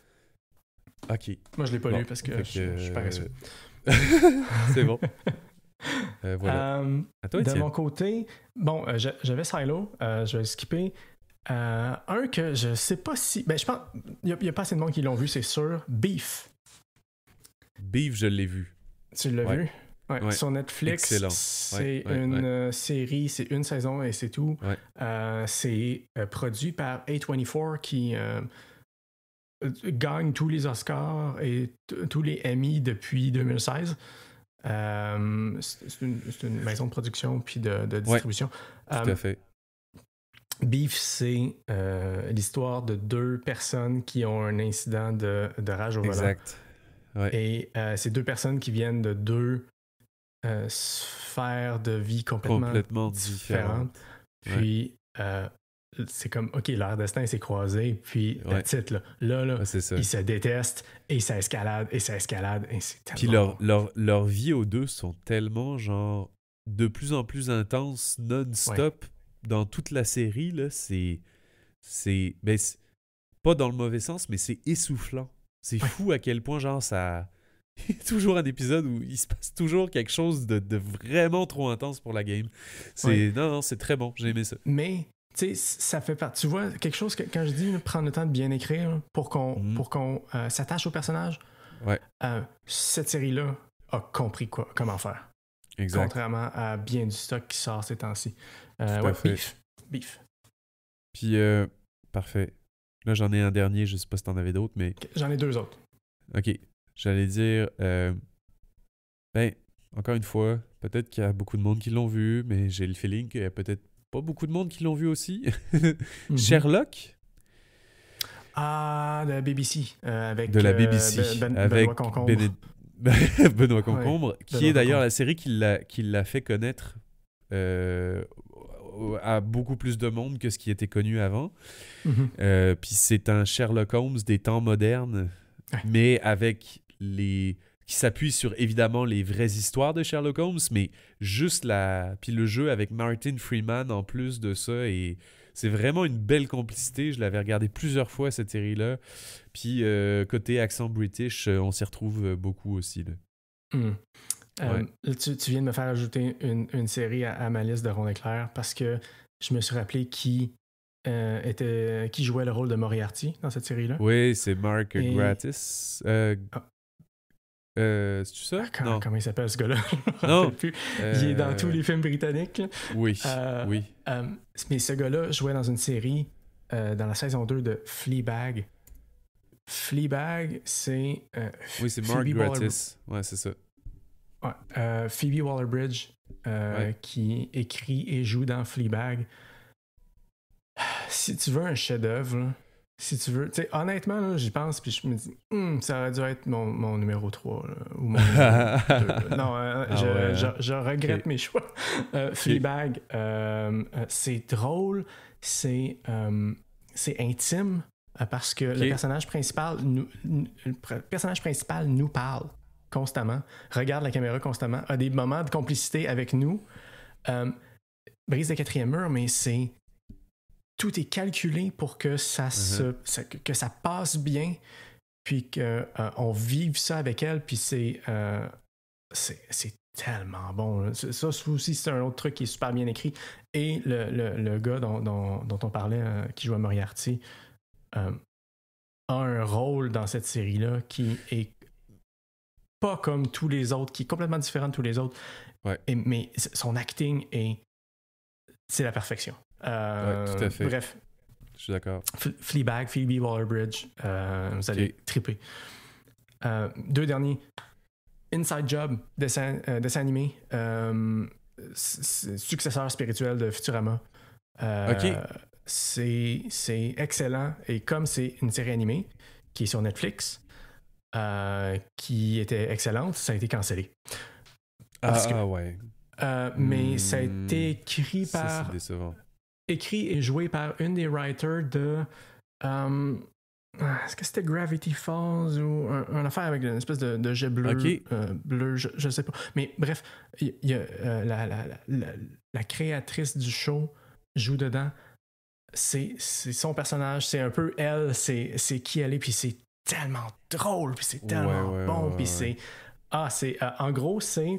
Ok. Moi, je l'ai pas lu parce que je suis paresseux. C'est bon. Voilà. À toi, de mon côté, j'avais Silo, je vais le skipper. Un que je sais pas si... je pense il n'y a pas assez de monde qui l'ont vu, c'est sûr. Beef, je l'ai vu. Tu l'as vu? Ouais. Sur Netflix. Excellent. C'est une série, c'est une saison et c'est tout. C'est produit par A24 qui gagne tous les Oscars et tous les Emmy depuis 2016. C'est une maison de production puis de distribution. Tout à fait. Beef, c'est l'histoire de deux personnes qui ont un incident de rage au volant. Exact. Et c'est deux personnes qui viennent de deux sphères de vie complètement différentes. Puis c'est comme, OK, leur destin s'est croisé, puis that's it, là c'est ça. Ils se détestent, et ça escalade, et c'est tellement... Puis leur vie aux deux sont tellement, genre, de plus en plus intenses, non-stop, dans toute la série, là, c'est pas dans le mauvais sens, mais c'est essoufflant. C'est fou à quel point, genre, ça... Il y a toujours un épisode où il se passe toujours quelque chose de vraiment trop intense pour la game. Non, c'est très bon, j'ai aimé ça. Mais... Tu sais, ça fait partie. Tu vois, quelque chose que, quand je dis prendre le temps de bien écrire là, pour qu'on s'attache au personnage, cette série-là a compris comment faire. Exact. Contrairement à bien du stock qui sort ces temps-ci. Beef. Puis, parfait. Là, j'en ai un dernier, je sais pas si t'en avais d'autres, mais... J'en ai deux autres. OK. J'allais dire... encore une fois, peut-être qu'il y a beaucoup de monde qui l'ont vu, mais j'ai le feeling qu'il y a peut-être pas beaucoup de monde qui l'ont vu aussi. Sherlock. De BBC. Avec de la BBC. Benoît Concombre. Benoît Concombre, qui est d'ailleurs la série qui l'a fait connaître à beaucoup plus de monde que ce qui était connu avant. Puis c'est un Sherlock Holmes des temps modernes, mais avec qui s'appuie sur, évidemment, les vraies histoires de Sherlock Holmes, mais juste puis le jeu avec Martin Freeman en plus de ça, et c'est vraiment une belle complicité. Je l'avais regardé plusieurs fois, cette série-là. Puis côté accent british, on s'y retrouve beaucoup aussi. Là, tu viens de me faire ajouter une série à ma liste de Ron Éclair, parce que je me suis rappelé qui jouait le rôle de Moriarty dans cette série-là. Oui, c'est Mark Et- Gatiss. C'est-tu ça? Non. Comment il s'appelle ce gars-là? Je me Non. rappelle plus. Il est dans tous les films britanniques. Là. Oui, Euh, oui. Mais ce gars-là jouait dans une série dans la saison 2 de Fleabag. Fleabag, c'est... Oui, c'est Mark Phoebe Gatiss. Ouais, c'est ça. Phoebe Waller-Bridge Ouais. qui écrit et joue dans Fleabag. Si tu veux un chef-d'œuvre, là, si tu veux... tu sais, honnêtement, là, j'y pense puis je me dis ça aurait dû être mon numéro 3 là, ou mon numéro 2. Là. Non, je regrette Ok. mes choix. Fleabag, c'est drôle, c'est intime parce que le personnage principal nous parle constamment, regarde la caméra constamment, a des moments de complicité avec nous, brise le quatrième mur, mais c'est tout est calculé pour que que ça passe bien, puis qu'on vive ça avec elle, puis c'est tellement bon. Là. Ça aussi, c'est un autre truc qui est super bien écrit. Et le gars dont on parlait, qui joue à Moriarty, a un rôle dans cette série-là qui est pas comme tous les autres, qui est complètement différent de tous les autres. Ouais. Mais son acting c'est la perfection. Ouais, tout à fait. Bref, Je suis d'accord. Fleabag, Phoebe Waller-Bridge, vous allez triper. 2 derniers. Inside Job, dessin animé, successeur spirituel de Futurama. C'est excellent. Et comme c'est une série animée qui est sur Netflix, qui était excellente, ça a été cancellé. Ouais. Mais ça a été écrit Ça, par... c'est décevant. écrit et joué par une des writers de... est-ce que c'était Gravity Falls ou un affaire avec une espèce de jet bleu? Ok. Bleu, je sais pas. Mais bref, il y a, la créatrice du show joue dedans. C'est son personnage, c'est un peu elle, c'est qui elle est, puis c'est tellement drôle, puis c'est tellement bon, puis c'est... en gros, c'est...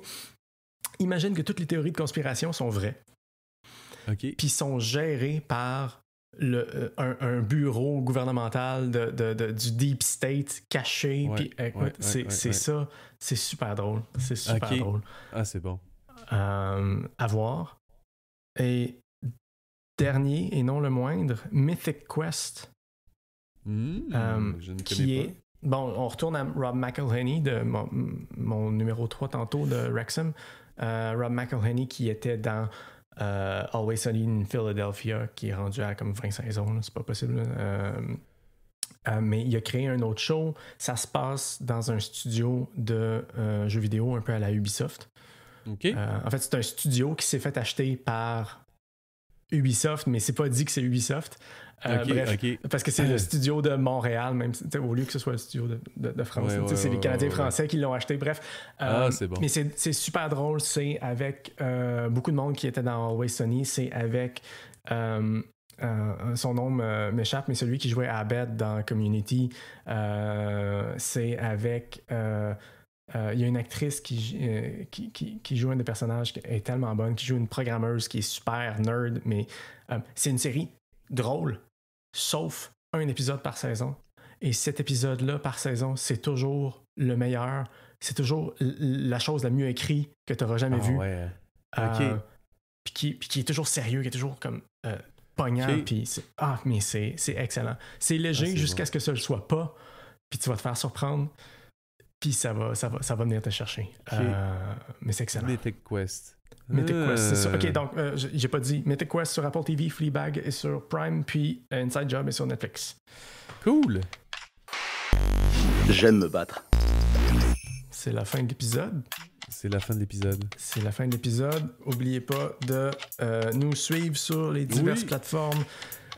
Imagine que toutes les théories de conspiration sont vraies. OK. Puis sont gérés par un bureau gouvernemental du Deep State caché. Puis écoute, c'est ça. C'est super drôle. C'est super drôle. Ah, c'est bon. À voir. Et dernier, et non le moindre, Mythic Quest. Je ne connais pas. Bon, on retourne à Rob McElhenney, de mon numéro 3 tantôt de Wrexham. Rob McElhenney qui était dans Always Sunny in Philadelphia, qui est rendu à comme 20 saisons, là, c'est pas possible. Mais il a créé un autre show. Ça se passe dans un studio de jeux vidéo un peu à la Ubisoft. OK. En fait, c'est un studio qui s'est fait acheter par Ubisoft, mais c'est pas dit que c'est Ubisoft. Bref, parce que c'est le studio de Montréal, même au lieu que ce soit le studio de France. C'est les Canadiens français qui l'ont acheté. Bref. C'est bon. Mais c'est super drôle. C'est avec beaucoup de monde qui était dans Always Sunny. C'est avec son nom m'échappe, mais celui qui jouait Abed dans Community. C'est avec... il y a une actrice qui joue un des personnages qui est tellement bonne, qui joue une programmeuse qui est super nerd, mais c'est une série drôle, sauf un épisode par saison. Et cet épisode-là par saison, c'est toujours le meilleur. C'est toujours la chose la mieux écrite que tu n'auras jamais vue. Ouais. Puis qui est toujours sérieux, qui est toujours comme pognant. Puis mais c'est excellent. C'est léger jusqu'à ce que ça ne le soit pas. Puis tu vas te faire surprendre. Puis ça va venir te chercher. Mais c'est excellent. Mythic Quest. Mythic Quest, c'est ça. OK, donc, j'ai pas dit. Mythic Quest sur Apple TV, Fleabag est sur Prime, puis Inside Job est sur Netflix. Cool. J'aime me battre. C'est la fin de l'épisode. C'est la fin de l'épisode. C'est la fin de l'épisode. N'oubliez pas de nous suivre sur les diverses plateformes.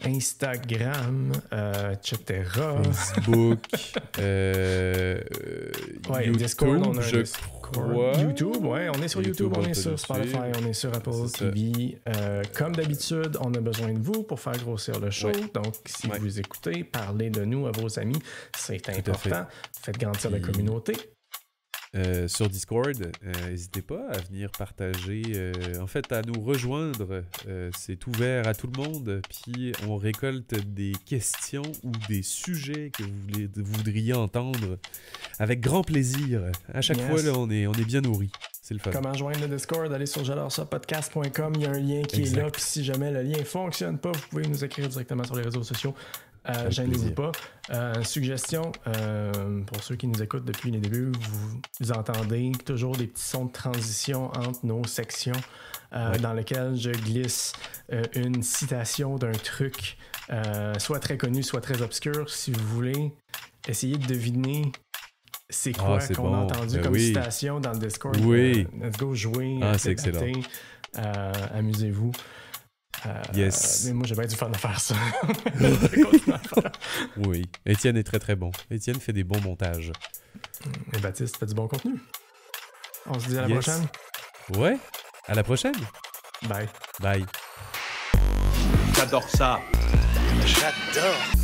Instagram, etc. Facebook, YouTube, Discord, on a je crois. YouTube, on est sur YouTube, on est sur Spotify, suivre. on est sur Apple TV. Comme d'habitude, on a besoin de vous pour faire grossir le show. Donc, si vous écoutez, parlez de nous à vos amis. C'est important. Faites grandir la communauté. sur Discord. N'hésitez pas à venir partager, en fait à nous rejoindre. C'est ouvert à tout le monde. Puis on récolte des questions ou des sujets que vous voudriez entendre avec grand plaisir. À chaque fois, là, on est bien nourris. C'est le fun. Comment joindre le Discord? Allez sur j'adoresapodcast.com. Il y a un lien qui est là. Puis si jamais le lien ne fonctionne pas, vous pouvez nous écrire directement sur les réseaux sociaux. Gênez-vous pas. Suggestion, pour ceux qui nous écoutent depuis les débuts, vous entendez toujours des petits sons de transition entre nos sections dans lesquelles je glisse une citation d'un truc, soit très connu, soit très obscur. Si vous voulez essayer de deviner c'est quoi qu'on a entendu comme citation dans le Discord, let's go jouer, c'est excellent. Amusez-vous. Yes. Mais moi, j'ai bien du fun à faire ça. Oui. Étienne est très très bon. Étienne fait des bons montages. Et Baptiste fait du bon contenu. On se dit à la prochaine. Ouais. À la prochaine. Bye. Bye. J'adore ça. J'adore.